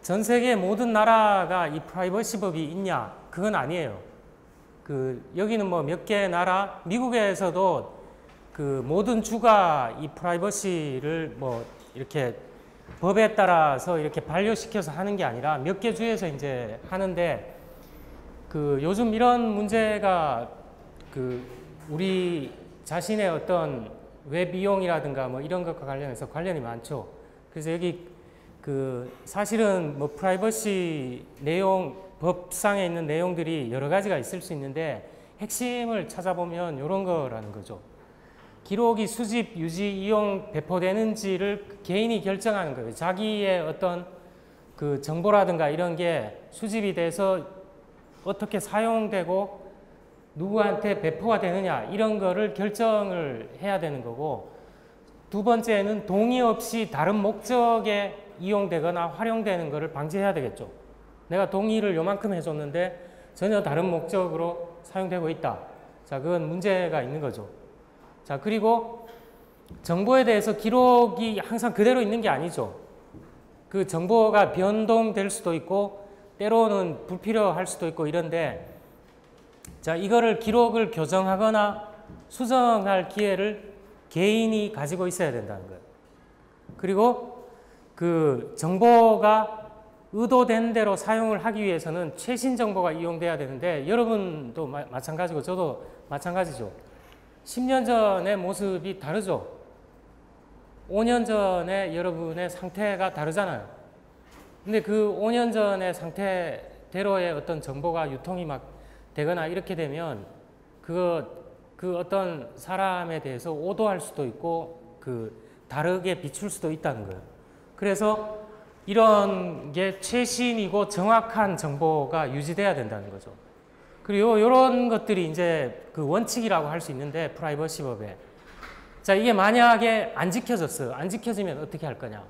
전 세계 모든 나라가 이 프라이버시 법이 있냐? 그건 아니에요. 여기는 뭐 몇 개 나라, 미국에서도 모든 주가 이 프라이버시를 뭐 이렇게 법에 따라서 이렇게 반려시켜서 하는 게 아니라 몇 개 주에서 이제 하는데, 요즘 이런 문제가 우리 자신의 어떤 웹 이용이라든가 뭐 이런 것과 관련해서 관련이 많죠. 그래서 여기 사실은 뭐 프라이버시 내용, 법상에 있는 내용들이 여러 가지가 있을 수 있는데 핵심을 찾아보면 이런 거라는 거죠. 기록이 수집, 유지, 이용, 배포되는지를 개인이 결정하는 거예요. 자기의 어떤 정보라든가 이런 게 수집이 돼서 어떻게 사용되고 누구한테 배포가 되느냐 이런 거를 결정을 해야 되는 거고, 두 번째는 동의 없이 다른 목적에 이용되거나 활용되는 것을 방지해야 되겠죠. 내가 동의를 요만큼 해줬는데 전혀 다른 목적으로 사용되고 있다. 자, 그건 문제가 있는 거죠. 자, 그리고 정보에 대해서 기록이 항상 그대로 있는 게 아니죠. 그 정보가 변동될 수도 있고 때로는 불필요할 수도 있고 이런데, 자, 이거를 기록을 교정하거나 수정할 기회를 개인이 가지고 있어야 된다는 거예요. 그리고 정보가 의도된 대로 사용을 하기 위해서는 최신 정보가 이용돼야 되는데, 여러분도 마찬가지고 저도 마찬가지죠. 10년 전의 모습이 다르죠. 5년 전에 여러분의 상태가 다르잖아요. 근데 5년 전의 상태대로의 어떤 정보가 유통이 막 되거나 이렇게 되면 어떤 사람에 대해서 오도할 수도 있고 다르게 비출 수도 있다는 거예요. 그래서 이런 게 최신이고 정확한 정보가 유지돼야 된다는 거죠. 그리고 이런 것들이 이제 원칙이라고 할 수 있는데, 프라이버시 법에. 자, 이게 만약에 안 지켜졌어요. 안 지켜지면 어떻게 할 거냐.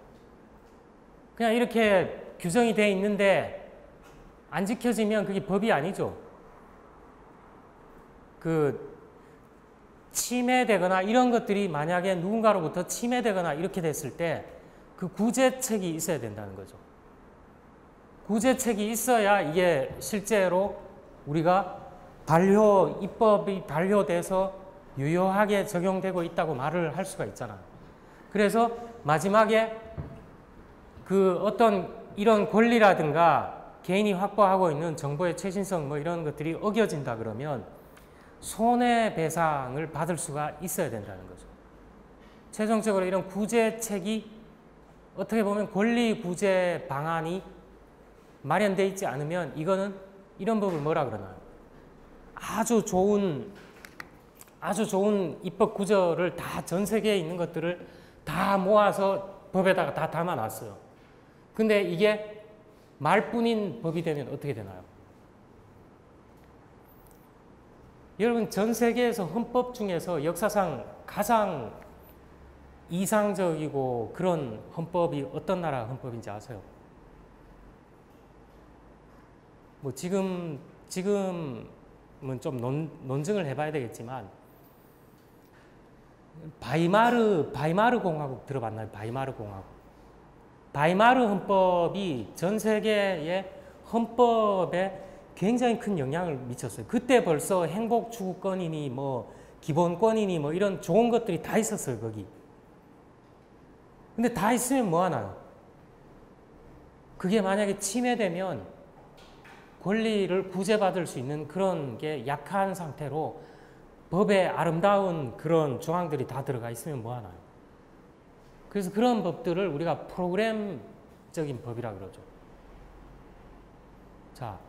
그냥 이렇게 규정이 돼 있는데 안 지켜지면 그게 법이 아니죠. 침해되거나 이런 것들이 만약에 누군가로부터 침해되거나 이렇게 됐을 때 구제책이 있어야 된다는 거죠. 구제책이 있어야 이게 실제로 우리가 입법이 반려돼서 유효하게 적용되고 있다고 말을 할 수가 있잖아요. 그래서 마지막에 어떤 이런 권리라든가 개인이 확보하고 있는 정보의 최신성 뭐 이런 것들이 어겨진다 그러면 손해배상을 받을 수가 있어야 된다는 거죠. 최종적으로 이런 구제책이 어떻게 보면 권리 구제 방안이 마련되어 있지 않으면 이거는 이런 법을 뭐라 그러나요? 아주 좋은 입법 구절을 다 전 세계에 있는 것들을 다 모아서 법에다가 다 담아놨어요. 근데 이게 말뿐인 법이 되면 어떻게 되나요? 여러분, 전 세계에서 헌법 중에서 역사상 가장 이상적이고 그런 헌법이 어떤 나라 헌법인지 아세요? 뭐 지금은 좀 논증을 해봐야 되겠지만, 바이마르 공화국 들어봤나요? 바이마르 공화국. 바이마르 헌법이 전 세계의 헌법에 굉장히 큰 영향을 미쳤어요. 그때 벌써 행복 추구권이니 뭐 기본권이니 뭐 이런 좋은 것들이 다 있었어요, 거기. 근데 다 있으면 뭐 하나요? 그게 만약에 침해되면 권리를 구제받을 수 있는 그런 게 약한 상태로 법에 아름다운 그런 조항들이 다 들어가 있으면 뭐 하나요? 그래서 그런 법들을 우리가 프로그램적인 법이라 그러죠. 자,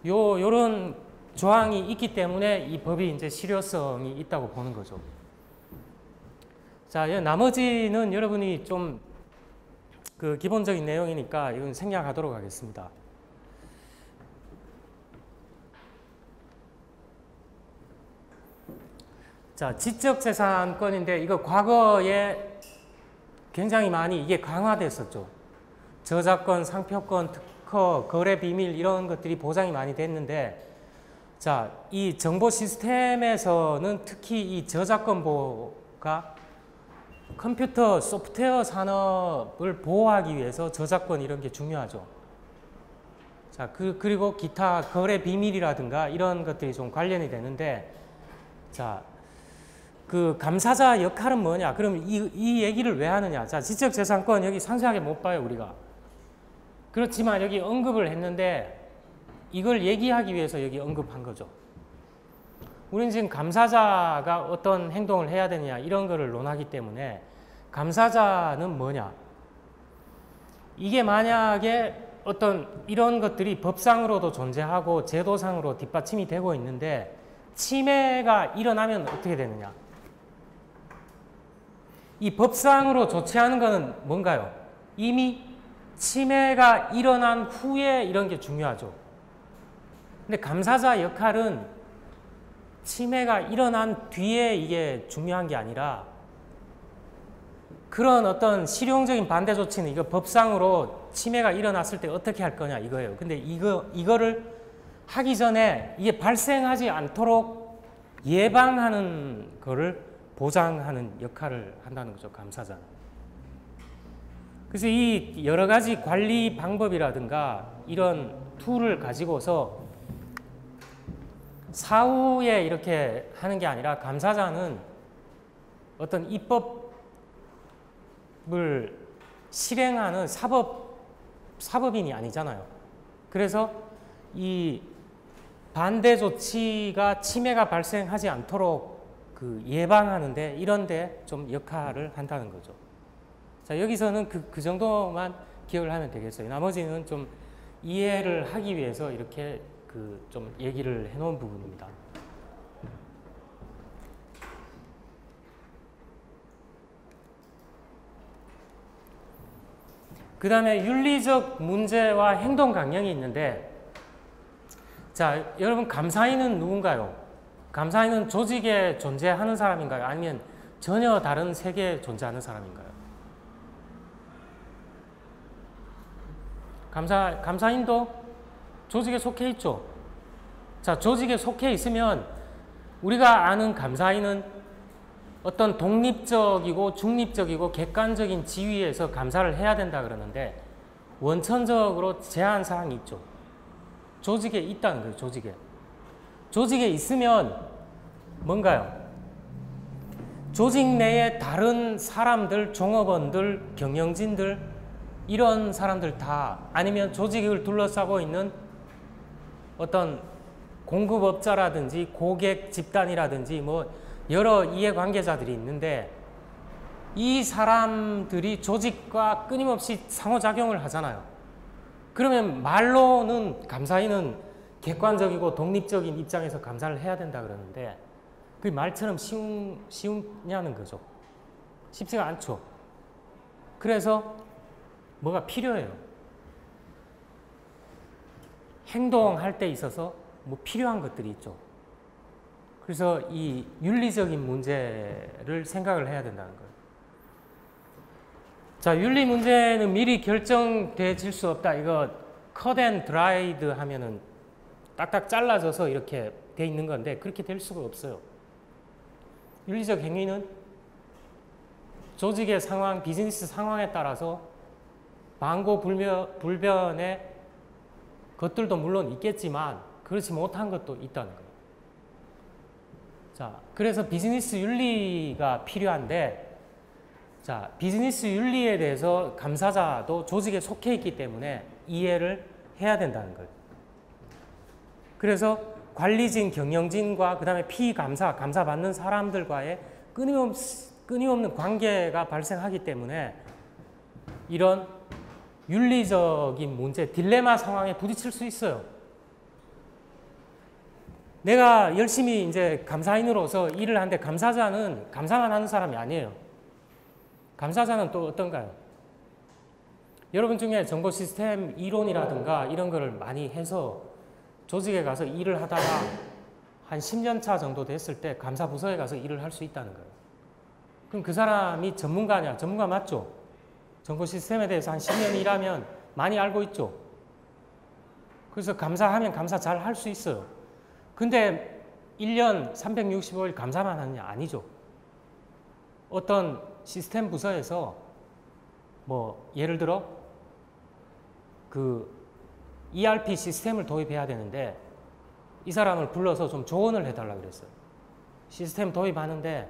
요런 조항이 있기 때문에 이 법이 이제 실효성이 있다고 보는 거죠. 자, 나머지는 여러분이 좀 기본적인 내용이니까 이건 생략하도록 하겠습니다. 자, 지적재산권인데 이거 과거에 굉장히 많이 이게 강화됐었죠. 저작권, 상표권, 특허, 거래 비밀 이런 것들이 보장이 많이 됐는데, 자, 이 정보 시스템에서는 특히 이 저작권 보호가 컴퓨터 소프트웨어 산업을 보호하기 위해서 저작권 이런 게 중요하죠. 자, 그리고 기타 거래 비밀이라든가 이런 것들이 좀 관련이 되는데, 자, 그 감사자 역할은 뭐냐? 그럼 이 얘기를 왜 하느냐? 자, 지적재산권 여기 상세하게 못 봐요, 우리가. 그렇지만 여기 언급을 했는데 이걸 얘기하기 위해서 여기 언급한 거죠. 우리는 지금 감사자가 어떤 행동을 해야 되느냐 이런 거를 논하기 때문에 감사자는 뭐냐? 이게 만약에 어떤 이런 것들이 법상으로도 존재하고 제도상으로 뒷받침이 되고 있는데 침해가 일어나면 어떻게 되느냐? 이 법상으로 조치하는 것은 뭔가요? 이미 침해가 일어난 후에 이런 게 중요하죠. 근데 감사자 역할은 침해가 일어난 뒤에 이게 중요한 게 아니라 그런 어떤 실용적인 반대 조치는 이거 법상으로 침해가 일어났을 때 어떻게 할 거냐 이거예요. 근데 이거를 하기 전에 이게 발생하지 않도록 예방하는 거를 보장하는 역할을 한다는 거죠, 감사자는. 그래서 이 여러 가지 관리 방법이라든가 이런 툴을 가지고서 사후에 이렇게 하는 게 아니라 감사자는 어떤 입법을 실행하는 사법인이 아니잖아요. 그래서 이 반대 조치가 침해가 발생하지 않도록 그 예방하는데 이런데 좀 역할을 한다는 거죠. 자, 여기서는 그 정도만 기억을 하면 되겠어요. 나머지는 좀 이해를 하기 위해서 이렇게 좀 얘기를 해놓은 부분입니다. 그 다음에 윤리적 문제와 행동 강령이 있는데, 자, 여러분 감사인은 누군가요? 감사인은 조직에 존재하는 사람인가요? 아니면 전혀 다른 세계에 존재하는 사람인가요? 감사인도 조직에 속해 있죠. 자, 조직에 속해 있으면 우리가 아는 감사인은 어떤 독립적이고 중립적이고 객관적인 지위에서 감사를 해야 된다 그러는데 원천적으로 제한 사항이 있죠. 조직에 있다는 거예요, 조직에. 조직에 있으면 뭔가요? 조직 내에 다른 사람들, 종업원들, 경영진들 이런 사람들 다 아니면 조직을 둘러싸고 있는 어떤 공급업자라든지 고객 집단이라든지 뭐 여러 이해관계자들이 있는데 이 사람들이 조직과 끊임없이 상호작용을 하잖아요. 그러면 말로는 감사인은 객관적이고 독립적인 입장에서 감사를 해야 된다 그러는데 그게 말처럼 쉬우냐는 거죠. 쉽지가 않죠. 그래서 뭐가 필요해요. 행동할 때 있어서 뭐 필요한 것들이 있죠. 그래서 이 윤리적인 문제를 생각을 해야 된다는 거예요. 자, 윤리 문제는 미리 결정되질 수 없다. 이거 컷 앤 드라이드 하면은 딱딱 잘라져서 이렇게 돼 있는 건데 그렇게 될 수가 없어요. 윤리적 행위는 조직의 상황, 비즈니스 상황에 따라서 방고불변의 것들도 물론 있겠지만 그렇지 못한 것도 있다는 거예요. 자, 그래서 비즈니스 윤리가 필요한데, 자, 비즈니스 윤리에 대해서 감사자도 조직에 속해 있기 때문에 이해를 해야 된다는 거예요. 그래서 관리진, 경영진과 그 다음에 피감사, 감사받는 사람들과의 끊임없는 관계가 발생하기 때문에 이런 윤리적인 문제, 딜레마 상황에 부딪힐 수 있어요. 내가 열심히 이제 감사인으로서 일을 하는데 감사자는 감사만 하는 사람이 아니에요. 감사자는 또 어떤가요? 여러분 중에 정보 시스템 이론이라든가 이런 거를 많이 해서 조직에 가서 일을 하다가 한 10년 차 정도 됐을 때 감사부서에 가서 일을 할 수 있다는 거예요. 그럼 그 사람이 전문가냐? 전문가 맞죠? 정보 시스템에 대해서 한 10년 일하면 많이 알고 있죠. 그래서 감사하면 감사 잘 할 수 있어요. 근데 1년 365일 감사만 하느냐? 아니죠. 어떤 시스템 부서에서 뭐 예를 들어 그 ERP 시스템을 도입해야 되는데 이 사람을 불러서 좀 조언을 해달라고 그랬어요. 시스템 도입하는데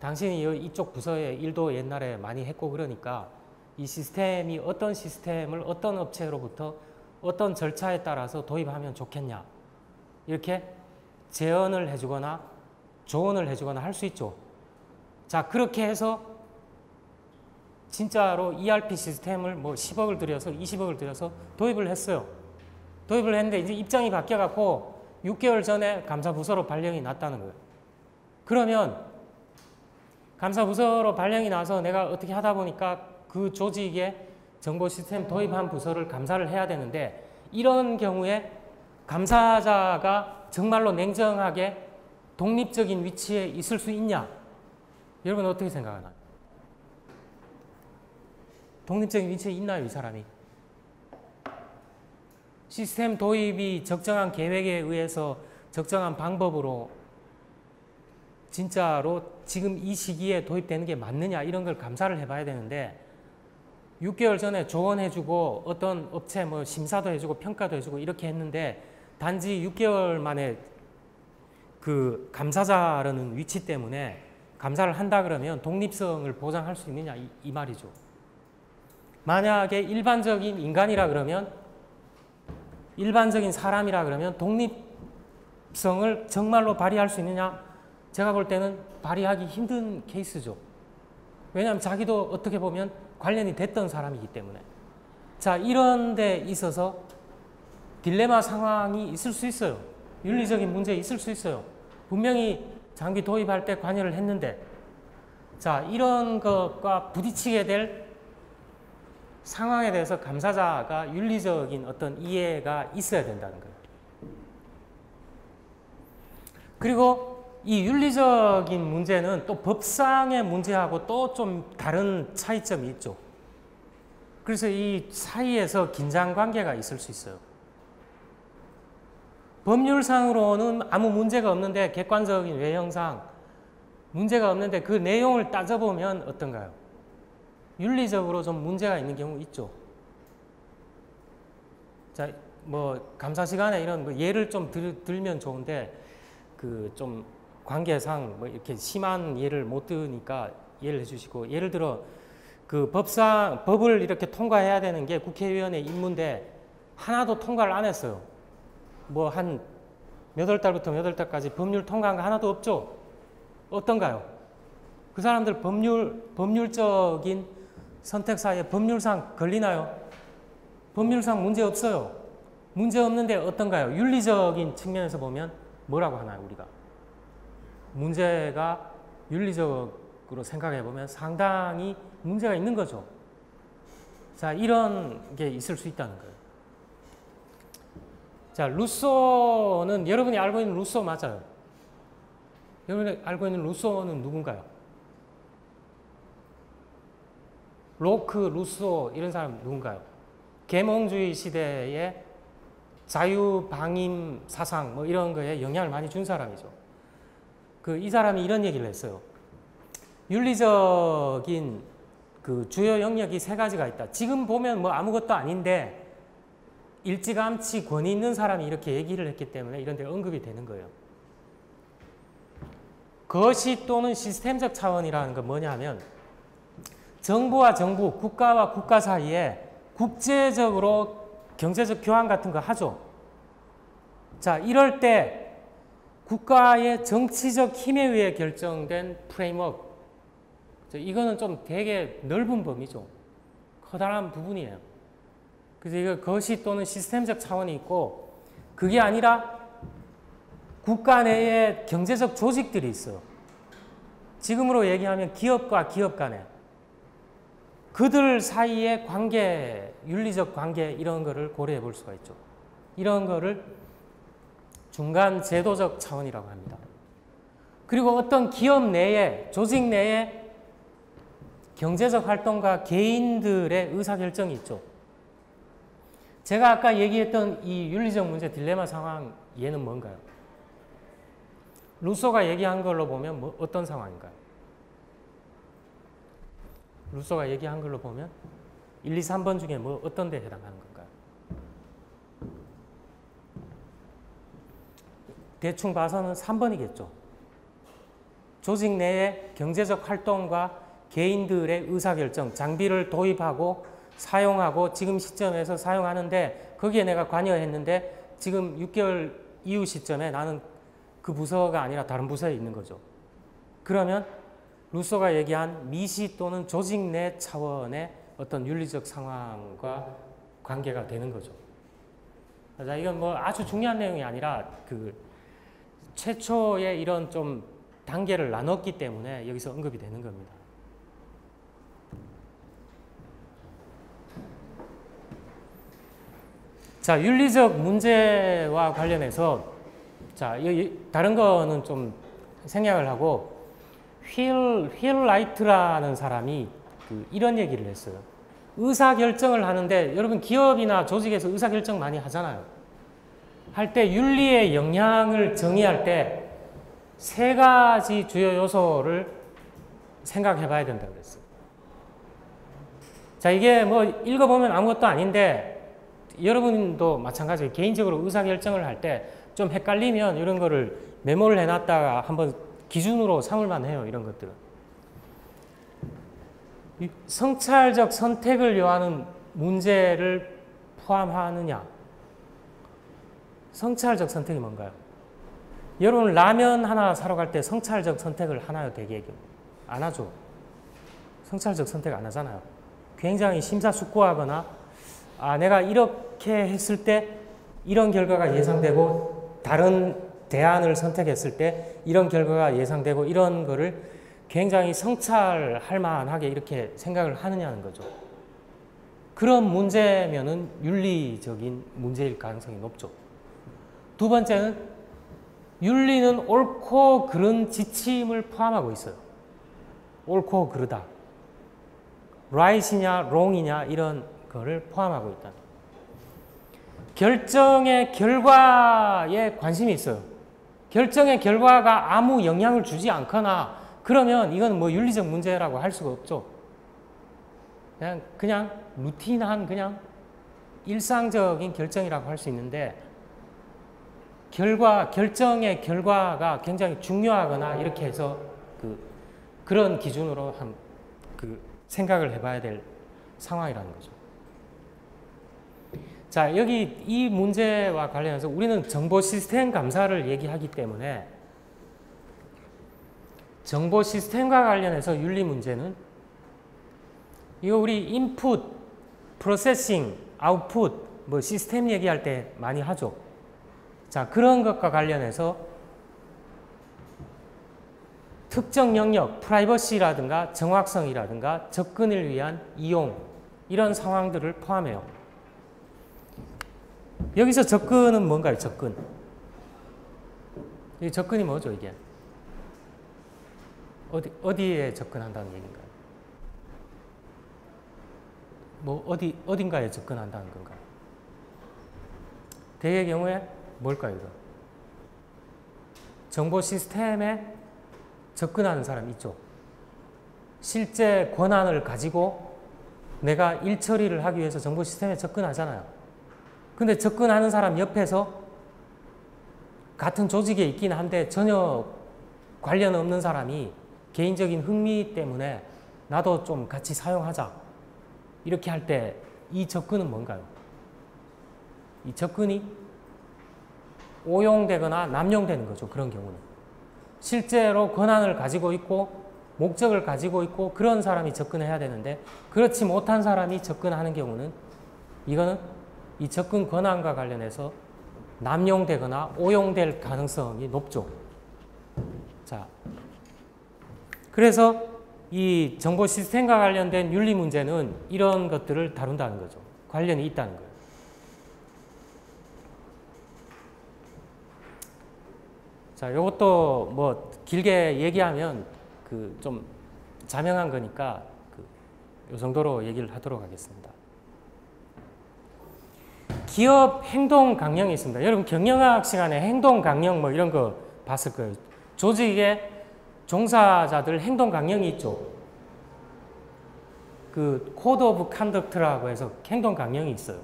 당신이 이쪽 부서의 일도 옛날에 많이 했고 그러니까 이 시스템이 어떤 시스템을 어떤 업체로부터 어떤 절차에 따라서 도입하면 좋겠냐 이렇게 제언을 해주거나 조언을 해주거나 할 수 있죠. 자, 그렇게 해서 진짜로 ERP 시스템을 뭐 10억을 들여서 20억을 들여서 도입을 했어요. 도입을 했는데 이제 입장이 바뀌어갖고 6개월 전에 감사부서로 발령이 났다는 거예요. 그러면 감사부서로 발령이 나서 내가 어떻게 하다 보니까 그 조직에 정보 시스템 도입한 부서를 감사를 해야 되는데 이런 경우에 감사자가 정말로 냉정하게 독립적인 위치에 있을 수 있냐? 여러분 어떻게 생각하나요? 독립적인 위치에 있나요, 이 사람이? 시스템 도입이 적정한 계획에 의해서 적정한 방법으로 진짜로 지금 이 시기에 도입되는 게 맞느냐 이런 걸 감사를 해봐야 되는데 6개월 전에 조언해주고 어떤 업체 뭐 심사도 해주고 평가도 해주고 이렇게 했는데 단지 6개월 만에 그 감사자라는 위치 때문에 감사를 한다 그러면 독립성을 보장할 수 있느냐 이 말이죠. 만약에 일반적인 인간이라 그러면 일반적인 사람이라 그러면 독립성을 정말로 발휘할 수 있느냐? 제가 볼 때는 발휘하기 힘든 케이스죠. 왜냐하면 자기도 어떻게 보면 관련이 됐던 사람이기 때문에. 자, 이런 데 있어서 딜레마 상황이 있을 수 있어요. 윤리적인 문제 있을 수 있어요. 분명히 장비 도입할 때 관여를 했는데 자, 이런 것과 부딪히게 될 상황에 대해서 감사자가 윤리적인 어떤 이해가 있어야 된다는 거예요. 그리고 이 윤리적인 문제는 또 법상의 문제하고 또 좀 다른 차이점이 있죠. 그래서 이 사이에서 긴장관계가 있을 수 있어요. 법률상으로는 아무 문제가 없는데 객관적인 외형상 문제가 없는데 그 내용을 따져보면 어떤가요? 윤리적으로 좀 문제가 있는 경우 있죠. 자, 뭐 감사 시간에 이런 뭐 예를 좀 들면 좋은데 그 좀 관계상 뭐 이렇게 심한 예를 못 드니까 예를 해주시고 예를 들어 그 법을 이렇게 통과해야 되는 게 국회의원의 임무인데 하나도 통과를 안 했어요. 뭐 한 몇 월 달부터 몇 월 달까지 법률 통과한 거 하나도 없죠. 어떤가요? 그 사람들 법률적인 선택사에 법률상 걸리나요? 법률상 문제 없어요. 문제 없는데 어떤가요? 윤리적인 측면에서 보면 뭐라고 하나요, 우리가? 문제가 윤리적으로 생각해 보면 상당히 문제가 있는 거죠. 자, 이런 게 있을 수 있다는 거예요. 자, 루소는 여러분이 알고 있는 루소 맞아요. 여러분이 알고 있는 루소는 누군가요? 로크, 루소 이런 사람 누군가요? 계몽주의 시대의 자유방임 사상 뭐 이런 거에 영향을 많이 준 사람이죠. 이 사람이 이런 얘기를 했어요. 윤리적인 그 주요 영역이 세 가지가 있다. 지금 보면 뭐 아무것도 아닌데 일찌감치 권위 있는 사람이 이렇게 얘기를 했기 때문에 이런 데 언급이 되는 거예요. 거시 또는 시스템적 차원이라는 건 뭐냐 하면 정부와 정부, 국가와 국가 사이에 국제적으로 경제적 교환 같은 거 하죠. 자, 이럴 때 국가의 정치적 힘에 의해 결정된 프레임워크. 이거는 좀 되게 넓은 범위죠. 커다란 부분이에요. 그래서 이거 거시 또는 시스템적 차원이 있고 그게 아니라 국가 내에 경제적 조직들이 있어요. 지금으로 얘기하면 기업과 기업 간에 그들 사이의 관계, 윤리적 관계 이런 거를 고려해 볼 수가 있죠. 이런 거를 중간 제도적 차원이라고 합니다. 그리고 어떤 기업 내에, 조직 내에 경제적 활동과 개인들의 의사결정이 있죠. 제가 아까 얘기했던 이 윤리적 문제 딜레마 상황 얘는 뭔가요? 루소가 얘기한 걸로 보면 어떤 상황인가요? 루소가 얘기한 걸로 보면 1, 2, 3번 중에 뭐 어떤 데 해당하는 건가요? 대충 봐서는 3번이겠죠. 조직 내의 경제적 활동과 개인들의 의사결정, 장비를 도입하고 사용하고 지금 시점에서 사용하는데 거기에 내가 관여했는데 지금 6개월 이후 시점에 나는 그 부서가 아니라 다른 부서에 있는 거죠. 그러면 루소가 얘기한 미시 또는 조직 내 차원의 어떤 윤리적 상황과 관계가 되는 거죠. 자, 이건 뭐 아주 중요한 내용이 아니라 그 최초의 이런 좀 단계를 나눴기 때문에 여기서 언급이 되는 겁니다. 자, 윤리적 문제와 관련해서 자, 다른 거는 좀 생략을 하고 휠 라이트라는 사람이 이런 얘기를 했어요. 의사결정을 하는데 여러분 기업이나 조직에서 의사결정 많이 하잖아요. 할 때 윤리의 영향을 정의할 때 세 가지 주요 요소를 생각해 봐야 된다고 그랬어요. 자, 이게 뭐 읽어보면 아무것도 아닌데 여러분도 마찬가지로 개인적으로 의사결정을 할 때 좀 헷갈리면 이런 거를 메모를 해놨다가 한번 기준으로 삼을만 해요. 이런 것들은. 성찰적 선택을 요하는 문제를 포함하느냐. 성찰적 선택이 뭔가요? 여러분 라면 하나 사러 갈 때 성찰적 선택을 하나요? 대개요? 안 하죠. 성찰적 선택 안 하잖아요. 굉장히 심사숙고하거나 내가 이렇게 했을 때 이런 결과가 예상되고 다른 대안을 선택했을 때 이런 결과가 예상되고 이런 거를 굉장히 성찰할 만하게 이렇게 생각을 하느냐는 거죠. 그런 문제면은 윤리적인 문제일 가능성이 높죠. 두 번째는 윤리는 옳고 그른 지침을 포함하고 있어요. 옳고 그르다. right이냐 wrong이냐 이런 거를 포함하고 있다. 결정의 결과에 관심이 있어요. 결정의 결과가 아무 영향을 주지 않거나 그러면 이건 뭐 윤리적 문제라고 할 수가 없죠. 그냥 루틴한 그냥 일상적인 결정이라고 할 수 있는데 결정의 결과가 굉장히 중요하거나 이렇게 해서 그런 기준으로 생각을 해봐야 될 상황이라는 거죠. 자, 여기 이 문제와 관련해서 우리는 정보 시스템 감사를 얘기하기 때문에 정보 시스템과 관련해서 윤리 문제는 이거 우리 인풋, 프로세싱, 아웃풋, 뭐 시스템 얘기할 때 많이 하죠. 자, 그런 것과 관련해서 특정 영역, 프라이버시라든가 정확성이라든가 접근을 위한 이용 이런 상황들을 포함해요. 여기서 접근은 뭔가요? 접근. 이 접근이 뭐죠, 이게? 어디에 접근한다는 얘기인가요? 뭐 어딘가에 접근한다는 건가요? 대개의 경우에 뭘까요, 이거? 정보 시스템에 접근하는 사람이 있죠. 실제 권한을 가지고 내가 일 처리를 하기 위해서 정보 시스템에 접근하잖아요. 근데 접근하는 사람 옆에서 같은 조직에 있긴 한데 전혀 관련 없는 사람이 개인적인 흥미 때문에 나도 좀 같이 사용하자. 이렇게 할 때 이 접근은 뭔가요? 이 접근이 오용되거나 남용되는 거죠. 그런 경우는. 실제로 권한을 가지고 있고 목적을 가지고 있고 그런 사람이 접근해야 되는데 그렇지 못한 사람이 접근하는 경우는 이거는 이 접근 권한과 관련해서 남용되거나 오용될 가능성이 높죠. 자, 그래서 이 정보 시스템과 관련된 윤리 문제는 이런 것들을 다룬다는 거죠. 관련이 있다는 거예요. 자, 이것도 뭐 길게 얘기하면 좀 자명한 거니까 이 정도로 얘기를 하도록 하겠습니다. 기업 행동 강령이 있습니다. 여러분 경영학 시간에 행동 강령 뭐 이런 거 봤을 거예요. 조직의 종사자들 행동 강령이 있죠. 그 코드 오브 컨덕트라고 해서 행동 강령이 있어요.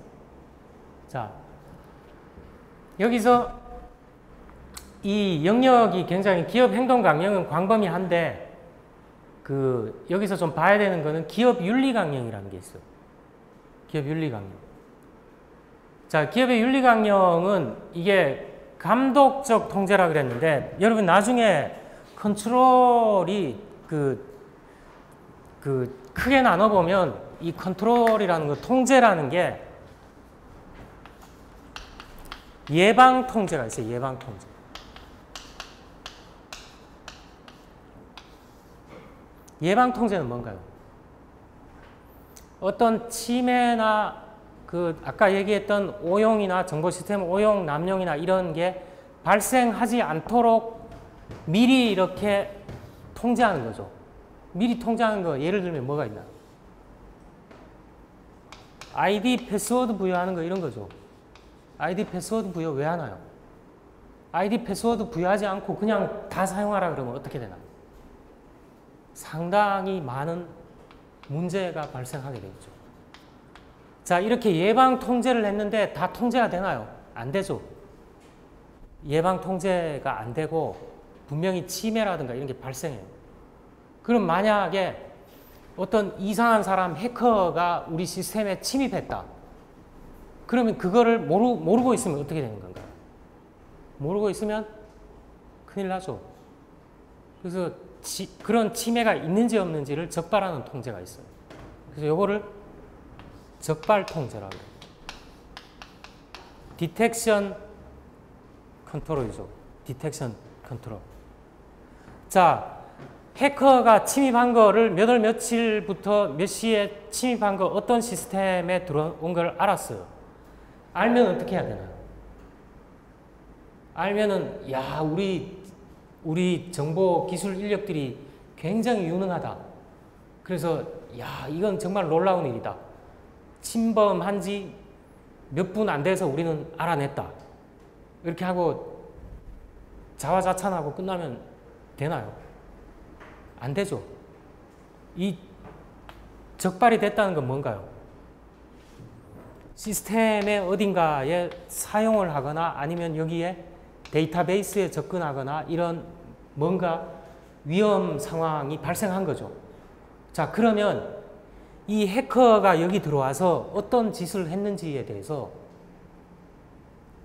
자, 여기서 이 영역이 굉장히 기업 행동 강령은 광범위한데 그 여기서 좀 봐야 되는 거는 기업 윤리 강령이라는 게 있어요. 기업 윤리 강령. 자, 기업의 윤리 강령은 이게 감독적 통제라 그랬는데 여러분 나중에 컨트롤이 크게 나눠보면 이 컨트롤이라는 거 통제라는 게 예방 통제가 있어요. 예방 통제. 예방 통제는 뭔가요? 어떤 침해나 그 아까 얘기했던 오용이나 정보 시스템 오용, 남용이나 이런 게 발생하지 않도록 미리 이렇게 통제하는 거죠. 미리 통제하는 거 예를 들면 뭐가 있나? 아이디 패스워드 부여하는 거 이런 거죠. 아이디 패스워드 부여 왜 하나요? 아이디 패스워드 부여하지 않고 그냥 다 사용하라 그러면 어떻게 되나? 상당히 많은 문제가 발생하게 되겠죠. 자, 이렇게 예방 통제를 했는데 다 통제가 되나요? 안 되죠. 예방 통제가 안 되고 분명히 침해라든가 이런 게 발생해요. 그럼 만약에 어떤 이상한 사람 해커가 우리 시스템에 침입했다. 그러면 그거를 모르고 있으면 어떻게 되는 건가요? 모르고 있으면 큰일 나죠. 그래서 그런 침해가 있는지 없는지를 적발하는 통제가 있어요. 그래서 요거를 적발 통제라고 해요. 디텍션 컨트롤이죠. 디텍션 컨트롤. 자, 해커가 침입한 거를 몇 월 며칠부터 몇 시에 침입한 거 어떤 시스템에 들어온 걸 알았어요. 알면 어떻게 해야 되나? 알면은 야, 우리 정보 기술 인력들이 굉장히 유능하다. 그래서 야, 이건 정말 놀라운 일이다. 침범한 지 몇 분 안 돼서 우리는 알아냈다. 이렇게 하고 자화자찬하고 끝나면 되나요? 안 되죠. 이 적발이 됐다는 건 뭔가요? 시스템의 어딘가에 사용을 하거나 아니면 여기에 데이터베이스에 접근하거나 이런 뭔가 위험 상황이 발생한 거죠. 자, 그러면 이 해커가 여기 들어와서 어떤 짓을 했는지에 대해서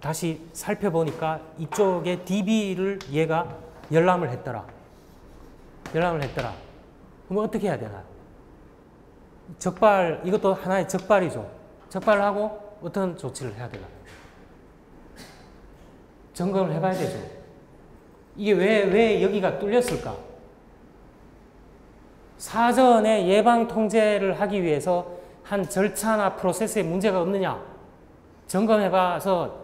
다시 살펴보니까 이쪽에 DB를 얘가 열람을 했더라. 열람을 했더라. 그럼 어떻게 해야 되나? 적발, 이것도 하나의 적발이죠. 적발을 하고 어떤 조치를 해야 되나? 점검을 해봐야 되죠. 이게 왜 여기가 뚫렸을까? 사전에 예방 통제를 하기 위해서 한 절차나 프로세스에 문제가 없느냐? 점검해봐서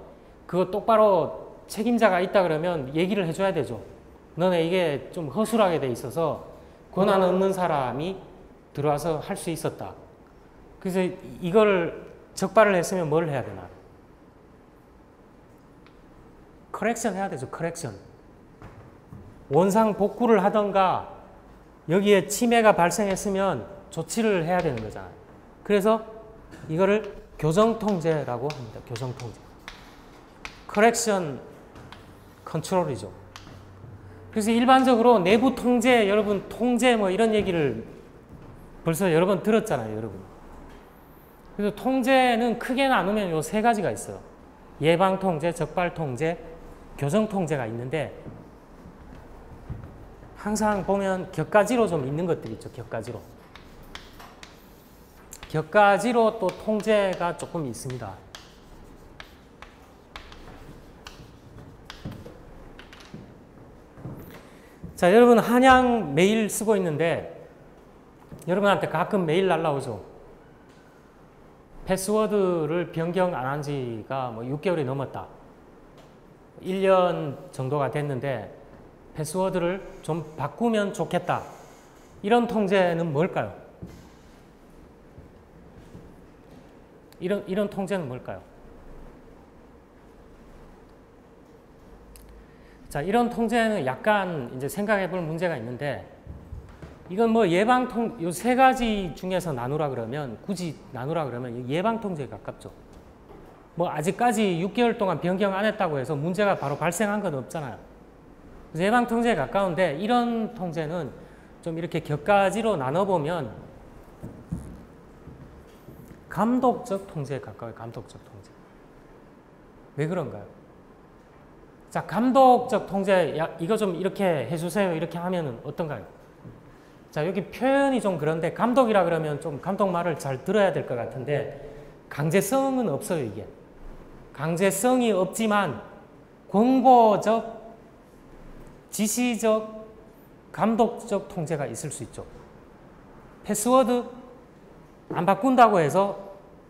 그거 똑바로 책임자가 있다 그러면 얘기를 해줘야 되죠. 너네 이게 좀 허술하게 돼 있어서 권한 없는 사람이 들어와서 할 수 있었다. 그래서 이걸 적발을 했으면 뭘 해야 되나? 커렉션 해야 되죠. 커렉션. 원상 복구를 하던가 여기에 침해가 발생했으면 조치를 해야 되는 거잖아요. 그래서 이거를 교정통제라고 합니다. 교정통제. 커렉션 컨트롤이죠. 그래서 일반적으로 내부 통제, 여러분 통제 뭐 이런 얘기를 벌써 여러 번 들었잖아요, 여러분. 그래서 통제는 크게 나누면 요 세 가지가 있어요. 예방 통제, 적발 통제, 교정 통제가 있는데 항상 보면 격가지로 좀 있는 것들이 있죠, 격가지로. 격가지로 또 통제가 조금 있습니다. 자, 여러분 한양 메일 쓰고 있는데 여러분한테 가끔 메일 날라오죠. 패스워드를 변경 안 한 지가 뭐 6개월이 넘었다. 1년 정도가 됐는데 패스워드를 좀 바꾸면 좋겠다. 이런 통제는 뭘까요? 이런 통제는 뭘까요? 자, 이런 통제는 약간 이제 생각해 볼 문제가 있는데 이건 뭐 요 세 가지 중에서 나누라 그러면, 굳이 나누라 그러면 예방통제에 가깝죠. 뭐 아직까지 6개월 동안 변경 안 했다고 해서 문제가 바로 발생한 건 없잖아요. 그래서 예방통제에 가까운데, 이런 통제는 좀 이렇게 격가지로 나눠보면 감독적 통제에 가까워요. 감독적 통제. 왜 그런가요? 자, 감독적 통제, 이거 좀 이렇게 해주세요. 이렇게 하면은 어떤가요? 자, 여기 표현이 좀 그런데, 감독이라 그러면 좀 감독 말을 잘 들어야 될 것 같은데, 강제성은 없어요, 이게. 강제성이 없지만, 권고적, 지시적, 감독적 통제가 있을 수 있죠. 패스워드 안 바꾼다고 해서,